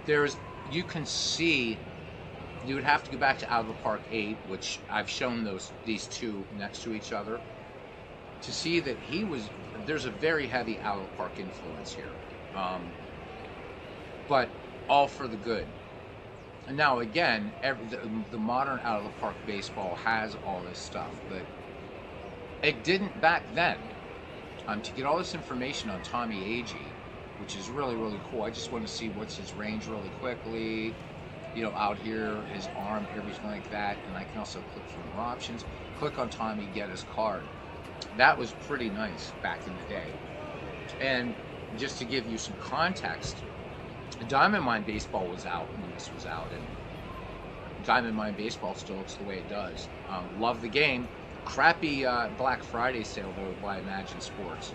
there's, you can see, you would have to go back to Out of the Park 8, which I've shown these two next to each other, to see that there's a very heavy Out of the Park influence here. But all for the good. And now again, the modern Out of the Park baseball has all this stuff, but it didn't back then. To get all this information on Tommy Agee, which is really, really cool. I just want to see what's his range really quickly. Out here, his arm, everything like that. And I can also click for more options. Click on Tommy, get his card. That was pretty nice back in the day. And just to give you some context, Diamond Mine Baseball was out when this was out, and Diamond Mine Baseball still looks the way it does. Love the game. Crappy Black Friday sale though by Imagine Sports.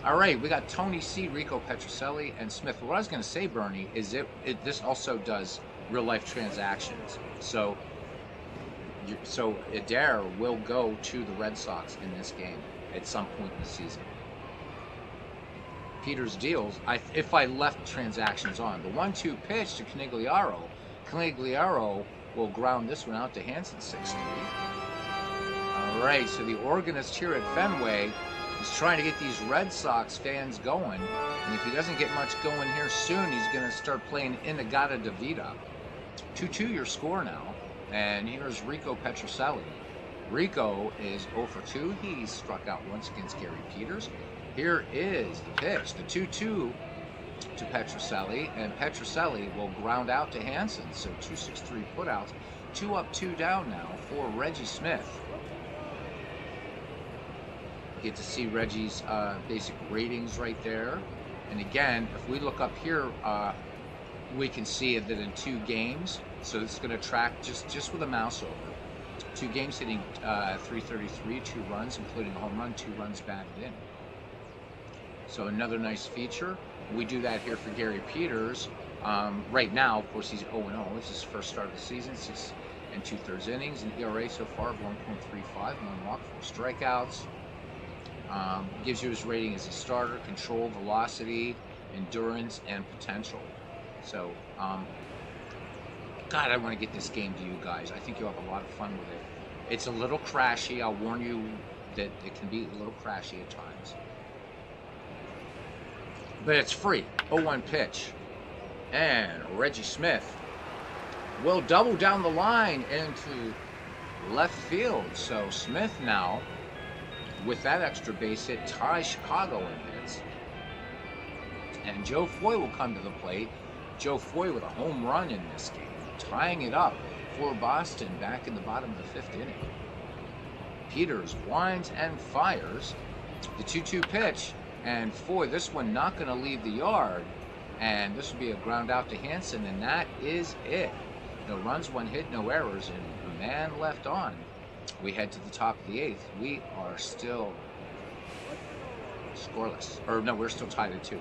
All right, we got Tony C, Rico Petrocelli, and Smith. What I was going to say, Bernie, is this also does real life transactions. So Adair will go to the Red Sox in this game at some point in the season. Peters deals, if I left transactions on. The 1-2 pitch to Canigliaro. Canigliaro will ground this one out to Hansen, 6-3. All right, so the organist here at Fenway is trying to get these Red Sox fans going. And if he doesn't get much going here soon, he's going to start playing Inagata de Vida. 2-2 your score now. And here's Rico Petrocelli. Rico is 0 for 2. He struck out once against Gary Peters. Here is the pitch, the 2-2 to Petrocelli, and Petrocelli will ground out to Hansen. So 2-6-3 putouts, 2 up, 2 down now for Reggie Smith. Get to see Reggie's basic ratings right there. And again, if we look up here, we can see that in 2 games, so it's going to track just with a mouse over. 2 games hitting .333, 2 runs, including a home run, 2 runs batted in. So another nice feature. We do that here for Gary Peters. Right now, of course, he's 0-0. It's his first start of the season, 6 2/3 innings, and ERA so far of 1.35, 1 walk, 4 strikeouts. Gives you his rating as a starter: control, velocity, endurance, and potential. So, God, I want to get this game to you guys. I think you'll have a lot of fun with it. It's a little crashy. I'll warn you that it can be a little crashy at times. But it's free. 0-1 pitch. And Reggie Smith will double down the line into left field. So Smith now, with that extra base hit, ties Chicago in hits. And Joe Foy will come to the plate. Joe Foy with a home run in this game, tying it up for Boston back in the bottom of the 5th inning. Peters winds and fires. The 2-2 pitch. And Foy, this one not going to leave the yard. And this will be a ground out to Hansen, and that is it. No runs, 1 hit, no errors, and a man left on. We head to the top of the 8th. We are still scoreless. Or no, we're still tied at 2.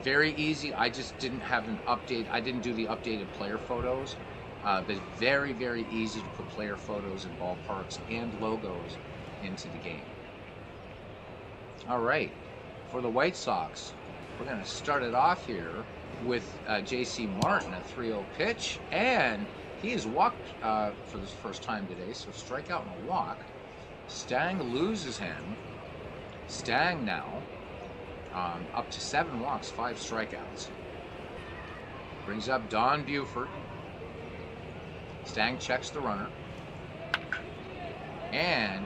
Very easy. I just didn't have an update. I didn't do the updated player photos. But very, very easy to put player photos in ballparks and logos into the game. All right. For the White Sox, we're going to start it off here with J.C. Martin, a 3-0 pitch, and he has walked for the first time today, so strikeout and a walk. Stang loses him. Stang now up to 7 walks, 5 strikeouts. Brings up Don Buford. Stang checks the runner. And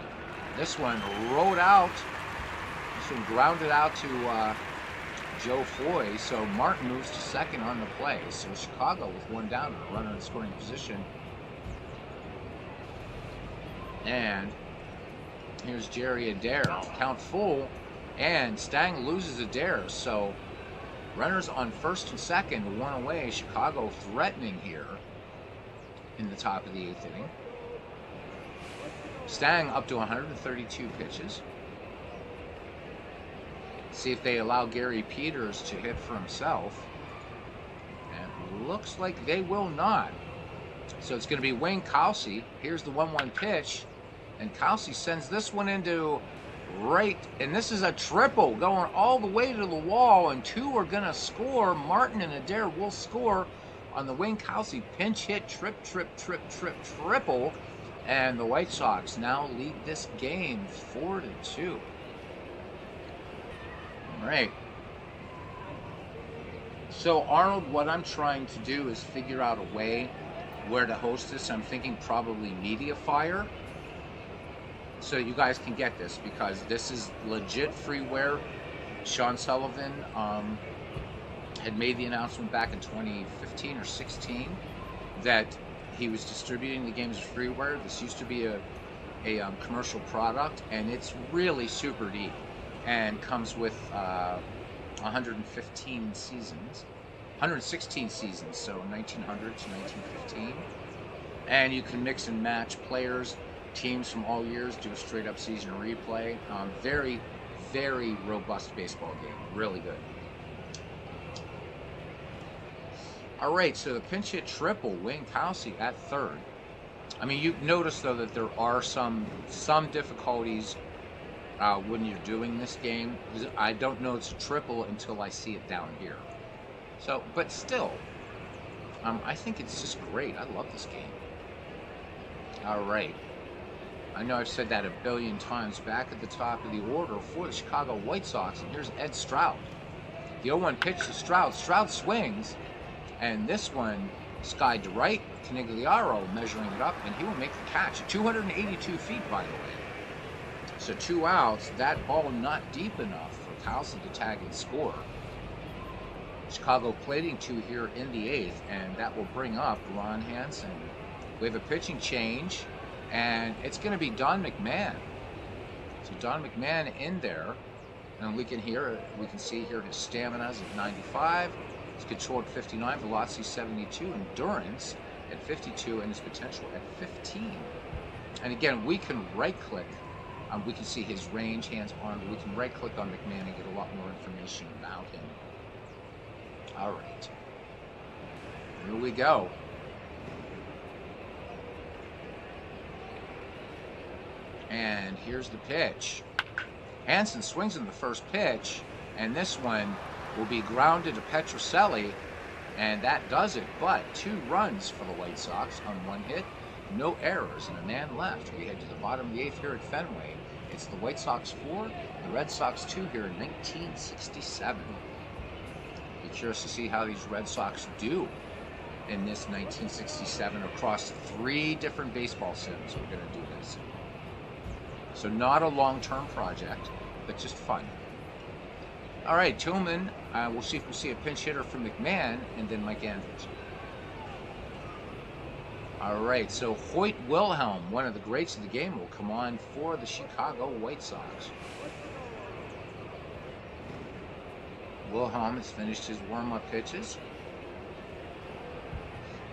this one rode out. Grounded out to Joe Foy, so Martin moves to second on the play. So Chicago with 1 down, a runner in scoring position. And here's Jerry Adair, count full, and Stang loses Adair. So runners on first and second, 1 away. Chicago threatening here in the top of the 8th inning. Stang up to 132 pitches. See if they allow Gary Peters to hit for himself. And it looks like they will not. So it's going to be Wayne Kelsey. Here's the 1-1 pitch. And Kelsey sends this one into right. And this is a triple going all the way to the wall. And 2 are going to score. Martin and Adair will score on the Wayne Kelsey pinch hit triple. And the White Sox now lead this game 4-2. All right. So, Arnold, what I'm trying to do is figure out a way where to host this. I'm thinking probably Mediafire, so you guys can get this, because this is legit freeware. Sean Sullivan had made the announcement back in 2015 or 16 that he was distributing the games as freeware. This used to be a commercial product, and it's really super deep and comes with 116 seasons, so 1900 to 1915. And you can mix and match players, teams from all years, do a straight up season replay. Very, very robust baseball game. Really good. All right, so the pinch hit triple, Wayne Kelsey at third. I mean, you notice though that there are some difficulties when you're doing this game. I don't know it's a triple until I see it down here. So, but still, I think it's just great. I love this game. All right. I know I've said that a billion times. Back at the top of the order for the Chicago White Sox, and here's Ed Stroud. The 0-1 pitch to Stroud. Stroud swings, and this one skied to right. Canigliaro measuring it up, and he will make the catch. 282 feet, by the way. So 2 outs. That ball not deep enough for Kelsey to tag and score. Chicago plating 2 here in the 8th, and that will bring up Ron Hansen. We have a pitching change, and it's going to be Don McMahon. So Don McMahon in there, and we can see here his stamina is at 95, his control at 59, velocity 72, endurance at 52, and his potential at 15. And again, we can right-click. We can see his range, hands, arms. We can right-click on McMahon and get a lot more information about him. All right. Here we go. And here's the pitch. Hansen swings in the first pitch, and this one will be grounded to Petrocelli, and that does it. But 2 runs for the White Sox on 1 hit, no errors, and a man left. We head to the bottom of the 8th here at Fenway. It's the White Sox 4, the Red Sox 2 here in 1967. Be curious to see how these Red Sox do in this 1967 across 3 different baseball sims. We're going to do this. So not a long-term project, but just fun. All right, Tillman, we'll see if we'll see a pinch hitter from McMahon, and then Mike Andrews. All right, so Hoyt Wilhelm, one of the greats of the game, will come on for the Chicago White Sox. Wilhelm has finished his warm-up pitches.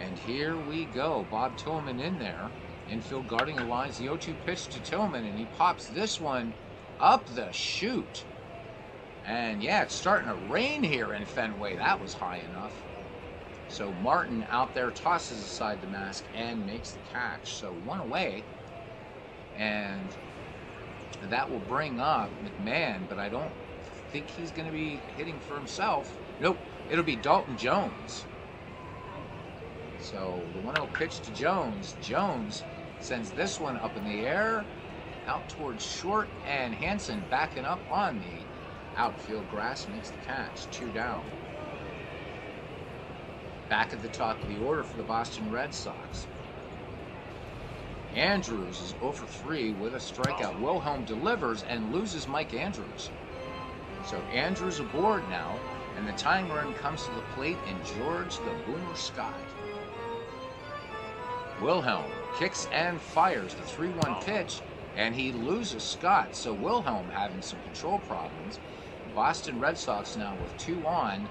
And here we go. Bob Tillman in there. Infield guarding the lines. The 0-2 pitch to Tillman, and he pops this one up the chute. And yeah, it's starting to rain here in Fenway. That was high enough. So Martin out there tosses aside the mask and makes the catch. So 1 away. And that will bring up McMahon, but I don't think he's going to be hitting for himself. Nope, it'll be Dalton Jones. So the 1-0 pitch to Jones. Jones sends this one up in the air, out towards short, and Hansen backing up on the outfield grass makes the catch. 2 down. Back at the top of the order for the Boston Red Sox. Andrews is 0 for 3 with a strikeout. Wilhelm delivers and loses Mike Andrews. So Andrews aboard now, and the tying run comes to the plate, and George the Boomer Scott. Wilhelm kicks and fires the 3-1 pitch, and he loses Scott. So Wilhelm having some control problems. Boston Red Sox now with 2 on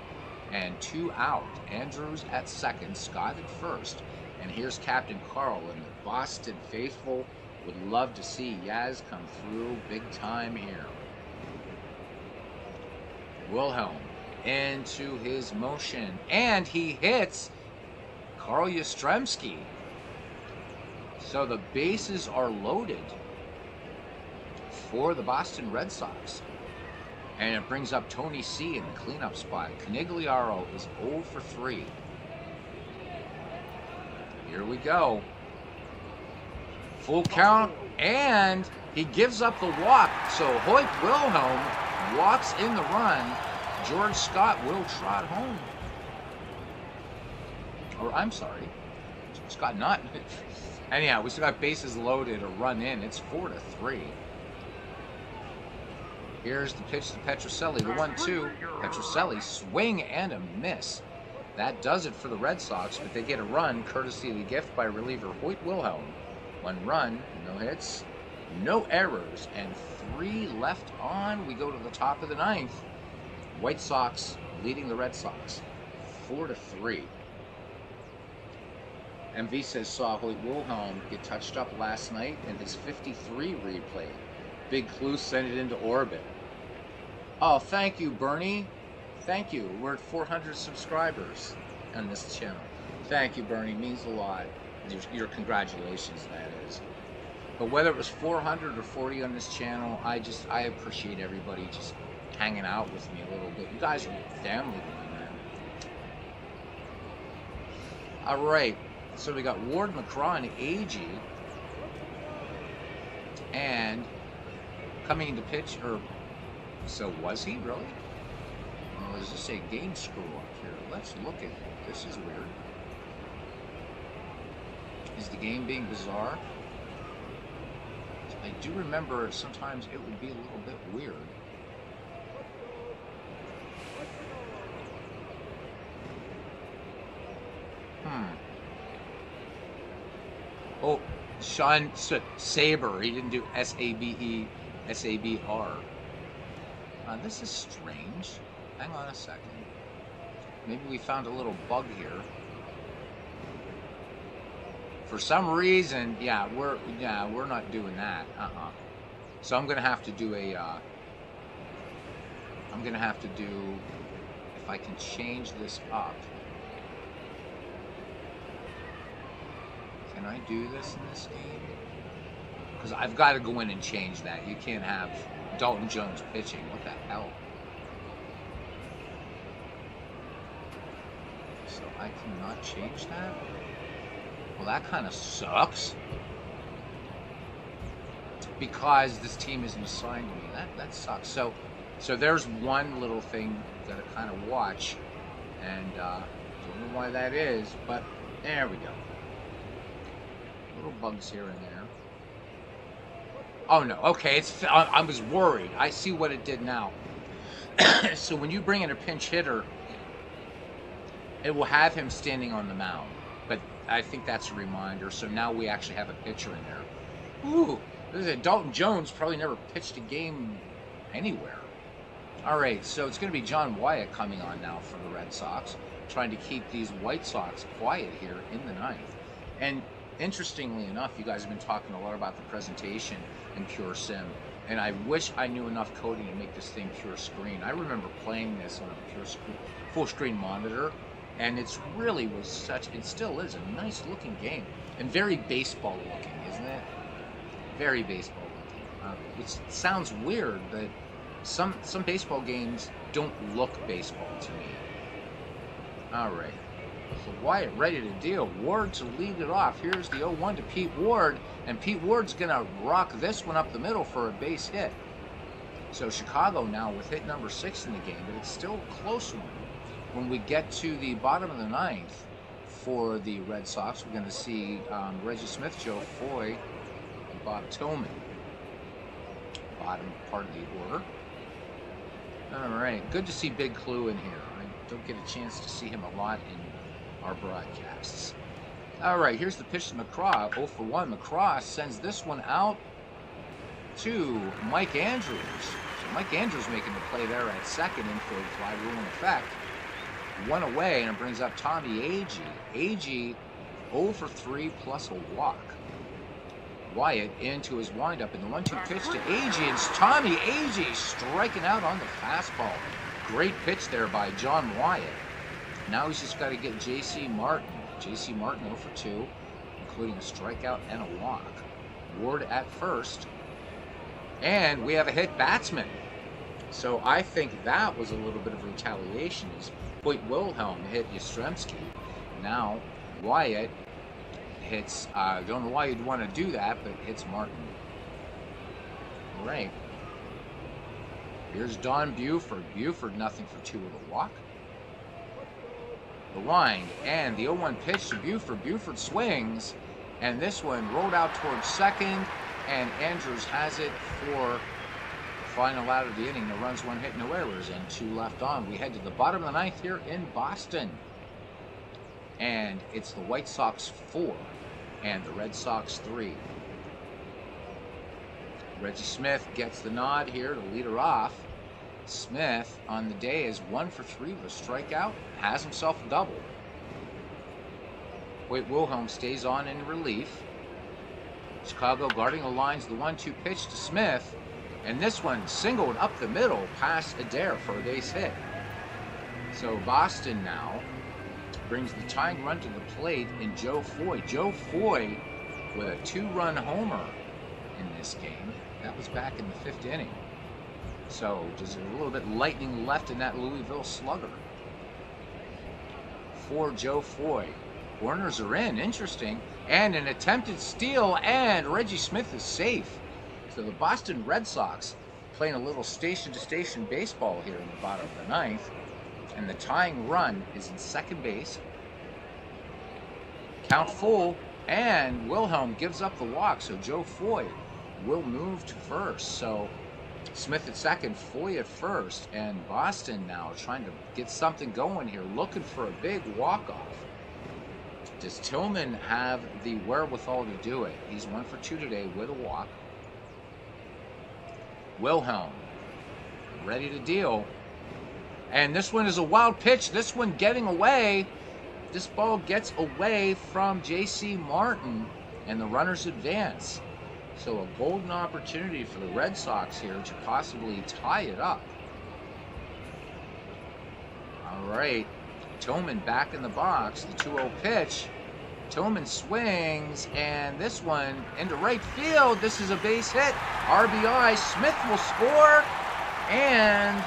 and 2 out. Andrews at second, Scott at first. And here's Captain Carl, and the Boston faithful would love to see Yaz come through big time here. Wilhelm into his motion, and he hits Carl Yastrzemski. So the bases are loaded for the Boston Red Sox. And it brings up Tony C in the cleanup spot. Canigliaro is 0 for 3. Here we go. Full count, and he gives up the walk. So Hoyt Wilhelm walks in the run. George Scott will trot home. Or I'm sorry, Scott not. Anyhow, we still got bases loaded, a run in. It's 4 to 3. Here's the pitch to Petrocelli, the 1-2. Petrocelli, swing and a miss. That does it for the Red Sox, but they get a run courtesy of the gift by reliever Hoyt Wilhelm. 1 run, no hits, no errors, and 3 left on. We go to the top of the 9th. White Sox leading the Red Sox 4 to 3. MV says saw Hoyt Wilhelm get touched up last night in his 53 replay. Big Clue sent it into orbit. Oh, thank you, Bernie. Thank you. We're at 400 subscribers on this channel. Thank you, Bernie. Means a lot. Your congratulations, that is. But whether it was 400 or 40 on this channel, I appreciate everybody just hanging out with me a little bit. You guys are family to me, man. All right. So we got Ward, McCraw, and Agee. And coming into pitch, or so was he really? Well, does it say game screw up here? Let's look at it. This is weird. Is the game being bizarre? I do remember sometimes it would be a little bit weird. Oh, Sean Saber. He didn't do S-A-B-E, S-A-B-R. This is strange. Hang on a second. Maybe we found a little bug here. For some reason, we're not doing that. So I'm gonna have to do a. I'm gonna have to do. If I can change this up. Can I do this in this game? Because I've got to go in and change that. You can't have Dalton Jones pitching. What the hell? So I cannot change that? Well, that kind of sucks. Because this team isn't assigned to me. That sucks. So there's one little thing that I kind of watch. And don't know why that is, but there we go. Little bugs here and there. Oh no, okay, I was worried. I see what it did now. So when you bring in a pinch hitter, it will have him standing on the mound. But I think that's a reminder. So now we actually have a pitcher in there. Ooh, Dalton Jones probably never pitched a game anywhere. All right, so it's going to be John Wyatt coming on now for the Red Sox, trying to keep these White Sox quiet here in the 9th. And interestingly enough, you guys have been talking a lot about the presentation in PureSim, and I wish I knew enough coding to make this thing pure screen. I remember playing this on a pure screen, full screen monitor, and it still is a nice looking game, and very baseball looking, isn't it? Very baseball looking. Which sounds weird, but some baseball games don't look baseball to me. All right. So Wyatt ready to deal. Ward to lead it off. Here's the 0-1 to Pete Ward. And Pete Ward's going to rock this one up the middle for a base hit. So Chicago now with hit number 6 in the game. But it's still a close one. When we get to the bottom of the 9th for the Red Sox, we're going to see Reggie Smith, Joe Foy, and Bob Tillman. Bottom part of the order. All right. Good to see Big Clue in here. I don't get a chance to see him a lot in our broadcasts. All right, here's the pitch to McCraw, 0 for 1. McCraw sends this one out to Mike Andrews. So Mike Andrews making the play there at second, infield fly rule in effect. 1 away, and it brings up Tommy Agee. Agee 0 for 3 plus a walk. Wyatt into his windup, and the 1-2 pitch to Agee, and Tommy Agee striking out on the fastball. Great pitch there by John Wyatt. Now he's just got to get J.C. Martin. J.C. Martin 0 for 2. including a strikeout and a walk. Ward at first. And we have a hit batsman. So I think that was a little bit of retaliation. As Hoyt Wilhelm hit Yastrzemski. Now Wyatt hits, don't know why you'd want to do that, but hits Martin. All right. Here's Don Buford. Buford nothing for 2 with a walk. The wind and the 0-1 pitch to Buford. Buford swings, and this one rolled out towards second, and Andrews has it for the final out of the inning. The runs, 1 hit, no errors, and 2 left on. We head to the bottom of the 9th here in Boston, and it's the White Sox 4 and the Red Sox 3. Reggie Smith gets the nod here to lead her off. Smith on the day is 1 for 3 with a strikeout, has himself a double. Hoyt Wilhelm stays on in relief. Chicago guarding the lines, the 1-2 pitch to Smith, and this one singled up the middle past Adair for a base hit. So Boston now brings the tying run to the plate in Joe Foy. Joe Foy with a 2-run homer in this game. That was back in the 5th inning. So just a little bit lightning left in that Louisville slugger. For Joe Foy. Corners are in, interesting. And an attempted steal, and Reggie Smith is safe. So the Boston Red Sox playing a little station-to-station baseball here in the bottom of the 9th. And the tying run is in second base. Count full, and Wilhelm gives up the walk, so Joe Foy will move to first. So Smith at second, Foy at first, and Boston now trying to get something going here, looking for a big walk-off. Does Tillman have the wherewithal to do it? He's 1 for 2 today with a walk. Wilhelm ready to deal. And this one is a wild pitch. This one getting away. This ball gets away from J.C. Martin, and the runners advance. So a golden opportunity for the Red Sox here to possibly tie it up. All right, Tillman back in the box. The 2-0 pitch. Tillman swings, and this one into right field. This is a base hit. RBI. Smith will score, and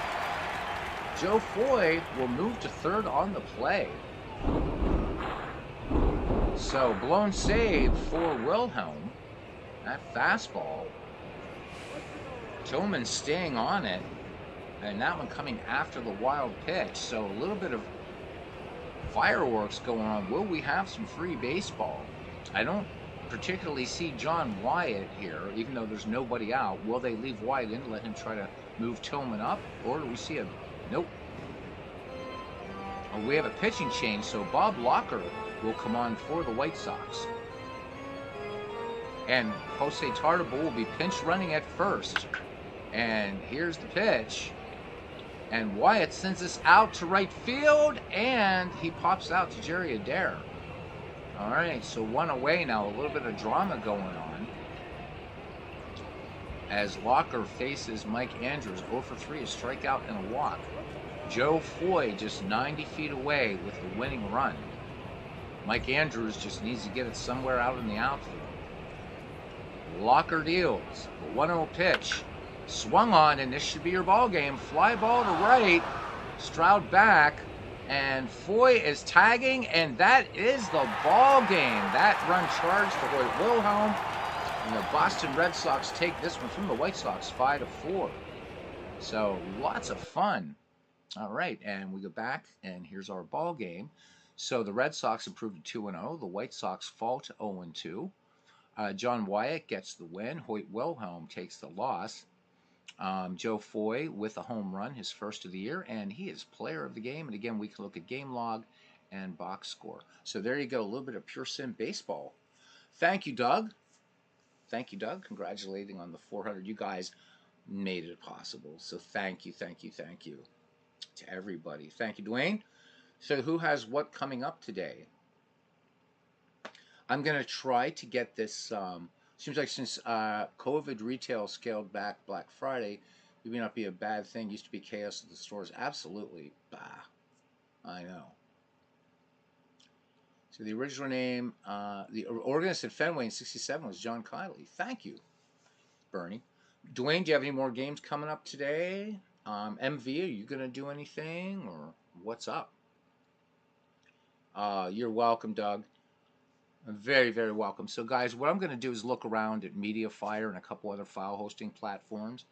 Joe Foy will move to third on the play. So blown save for Wilhelm. That fastball. Tillman staying on it, and that one coming after the wild pitch. So a little bit of fireworks going on. Will we have some free baseball? I don't particularly see John Wyatt here, even though there's nobody out. Will they leave Wyatt in to let him try to move Tillman up, or do we see a nope? Oh, we have a pitching change, so Bob Locker will come on for the White Sox. And Jose Tartabull will be pinch running at first. And here's the pitch. And Wyatt sends this out to right field, and he pops out to Jerry Adair. All right, so 1 away now. A little bit of drama going on as Locker faces Mike Andrews. 0 for 3, a strikeout and a walk. Joe Foy just 90 feet away with the winning run. Mike Andrews just needs to get it somewhere out in the outfield. Locker deals. The 1-0 pitch. Swung on, and this should be your ball game. Fly ball to right. Stroud back. And Foy is tagging, and that is the ball game. That run charged to Hoyt Wilhelm. And the Boston Red Sox take this one from the White Sox 5-4. So lots of fun. All right, and we go back, and here's our ball game. So the Red Sox improved to 2-0. The White Sox fall to 0-2. John Wyatt gets the win. Hoyt Wilhelm takes the loss. Joe Foy with a home run, his first of the year, and he is player of the game. And again, we can look at game log and box score. So there you go, a little bit of PureSim Baseball. Thank you, Doug. Thank you, Doug. Congratulating on the 400. You guys made it possible. So thank you, thank you, thank you to everybody. Thank you, Dwayne. So who has what coming up today? I'm going to try to get this, seems like since COVID retail scaled back Black Friday, it may not be a bad thing. Used to be chaos at the stores. Absolutely. Bah. I know. So the original name, the organist at Fenway in '67 was John Kiley. Thank you, Bernie. Dwayne, do you have any more games coming up today? MV, are you going to do anything, or what's up? You're welcome, Doug. Very, very welcome. So, guys, what I'm going to do is look around at MediaFire and a couple other file hosting platforms.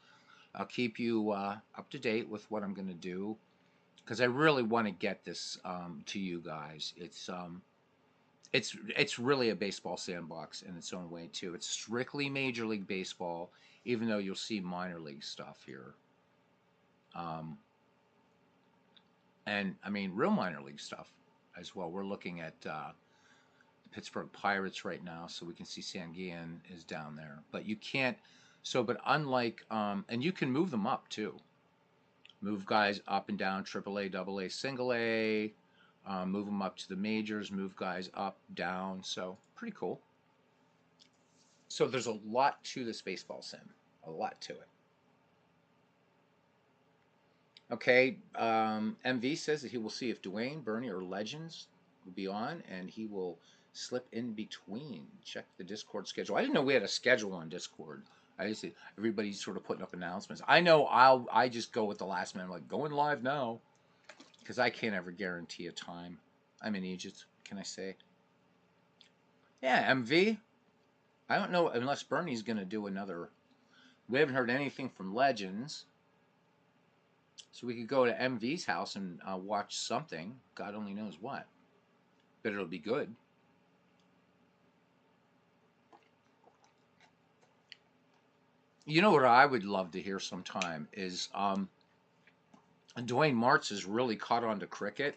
I'll keep you up to date with what I'm going to do because I really want to get this to you guys. It's really a baseball sandbox in its own way too. It's strictly Major League Baseball, even though you'll see minor league stuff here. And I mean real minor league stuff as well. We're looking at the Pittsburgh Pirates right now, so we can see Sanguian is down there. But you can't. So, but unlike, and you can move them up too. Move guys up and down, AAA, AA, single A. Move them up to the majors. Move guys up, down. So pretty cool. So there's a lot to this baseball sim. A lot to it. Okay, MV says that he will see if Dwayne, Bernie, or Legends will be on, and he will slip in between. Check the Discord schedule. I didn't know we had a schedule on Discord. I just everybody's sort of putting up announcements. I know I just go with the last minute, like going live now, because I can't ever guarantee a time. I'm in Egypt. Can I say? Yeah, MV. I don't know unless Bernie's gonna do another. We haven't heard anything from Legends. So we could go to MV's house and watch something. God only knows what. But it'll be good. You know what I would love to hear sometime is Dwayne Martz has really caught on to cricket.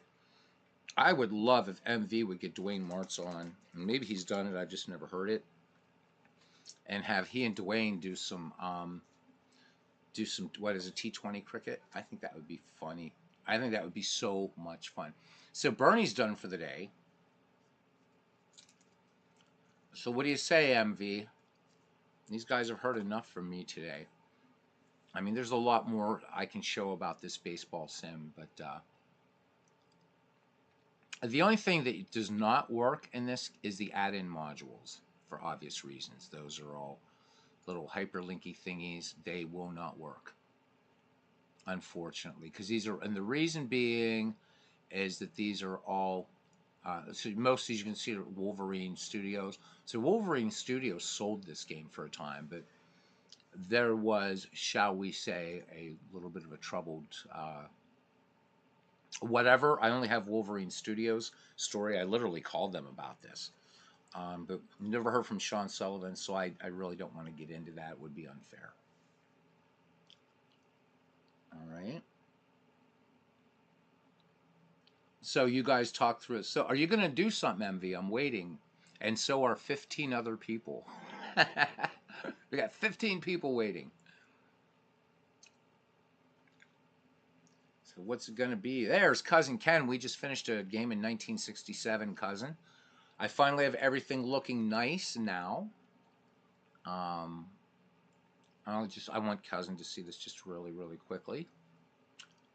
I would love if MV would get Dwayne Martz on. Maybe he's done it. I've just never heard it. And have he and Dwayne do some what is it, T20 cricket. I think that would be funny. I think that would be so much fun. So Bernie's done for the day. So what do you say, MV? These guys have heard enough from me today. I mean, there's a lot more I can show about this baseball sim, but the only thing that does not work in this is the add-in modules for obvious reasons. Those are all little hyperlinky thingies. They will not work, unfortunately, because these are, and the reason being is that these are all so most of these you can see are Wolverine Studios. So Wolverine Studios sold this game for a time, but there was, shall we say, a little bit of a troubled whatever. I only have Wolverine Studios story. I literally called them about this. But never heard from Sean Sullivan, so I really don't want to get into that. It would be unfair. All right. So you guys talk through it. So are you going to do something, MV? I'm waiting. And so are 15 other people. We got 15 people waiting. So what's it going to be? There's Cousin Ken. We just finished a game in 1967, Cousin. I finally have everything looking nice now. I want Cousin to see this just really, really quickly.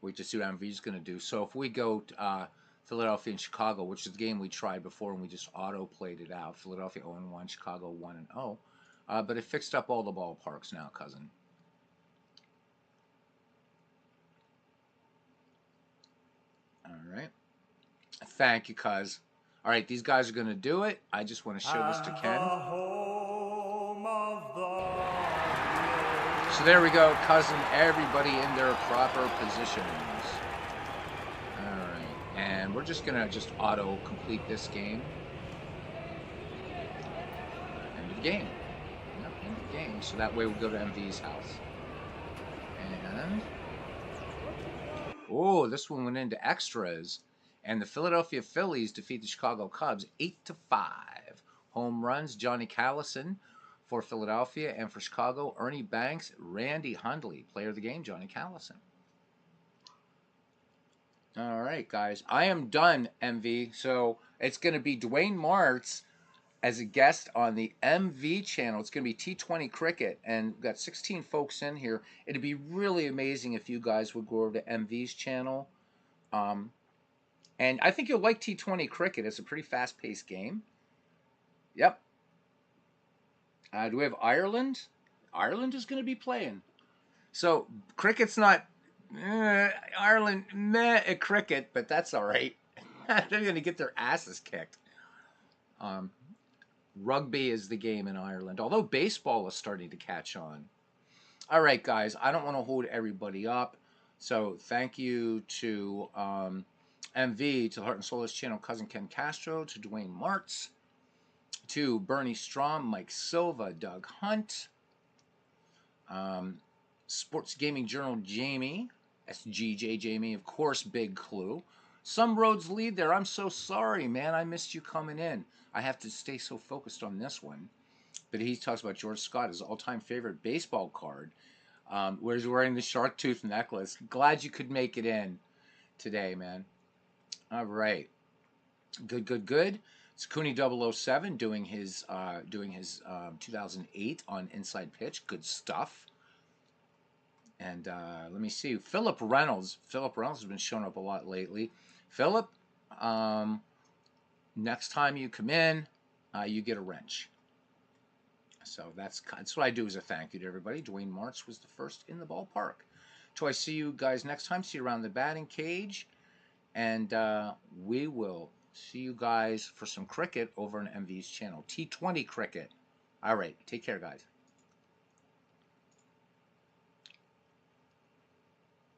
Wait to see what MV's going to do. So if we go to Philadelphia and Chicago, which is the game we tried before and we just auto-played it out. Philadelphia 0-1, Chicago 1-0. But it fixed up all the ballparks now, Cousin. All right. Thank you, Cuz. All right, these guys are going to do it. I just want to show this to Ken. So there we go, Cousin. Everybody in their proper positions. All right, and we're just going to just auto-complete this game. End of the game. Yep, end of the game. So that way we'll go to MV's house. And... oh, this one went into extras. And the Philadelphia Phillies defeat the Chicago Cubs 8-5. Home runs, Johnny Callison for Philadelphia, and for Chicago, Ernie Banks, Randy Hundley. Player of the game, Johnny Callison. All right, guys. I am done, MV. So it's going to be Dwayne Martz as a guest on the MV channel. It's going to be T20 Cricket, and we've got 16 folks in here. It'd be really amazing if you guys would go over to MV's channel. And I think you'll like T20 cricket. It's a pretty fast-paced game. Yep. Do we have Ireland? Ireland is going to be playing. So cricket's not Ireland meh at cricket, but that's all right. They're going to get their asses kicked. Um, Rugby is the game in Ireland, although baseball is starting to catch on. All right, guys, I don't want to hold everybody up. So thank you to MV, to the Heart and Soulless channel, Cousin Ken Castro, to Dwayne Martz, to Bernie Strom, Mike Silva, Doug Hunt, Sports Gaming Journal Jamie, SGJ Jamie, of course, Big Clue. Some roads lead there. I'm so sorry, man. I missed you coming in. I have to stay so focused on this one. But he talks about George Scott, his all-time favorite baseball card, where he's wearing the shark tooth necklace. Glad you could make it in today, man. All right. Good, good, good. It's Cooney 007 doing his 2008 on Inside Pitch. Good stuff. And let me see. Philip Reynolds. Philip Reynolds has been showing up a lot lately. Philip, next time you come in, you get a wrench. So that's what I do as a thank you to everybody. Dwayne Martz was the first in the ballpark. Till I see you guys next time. See you around the batting cage. And we will see you guys for some cricket over on MV's channel. T20 cricket. All right. Take care, guys.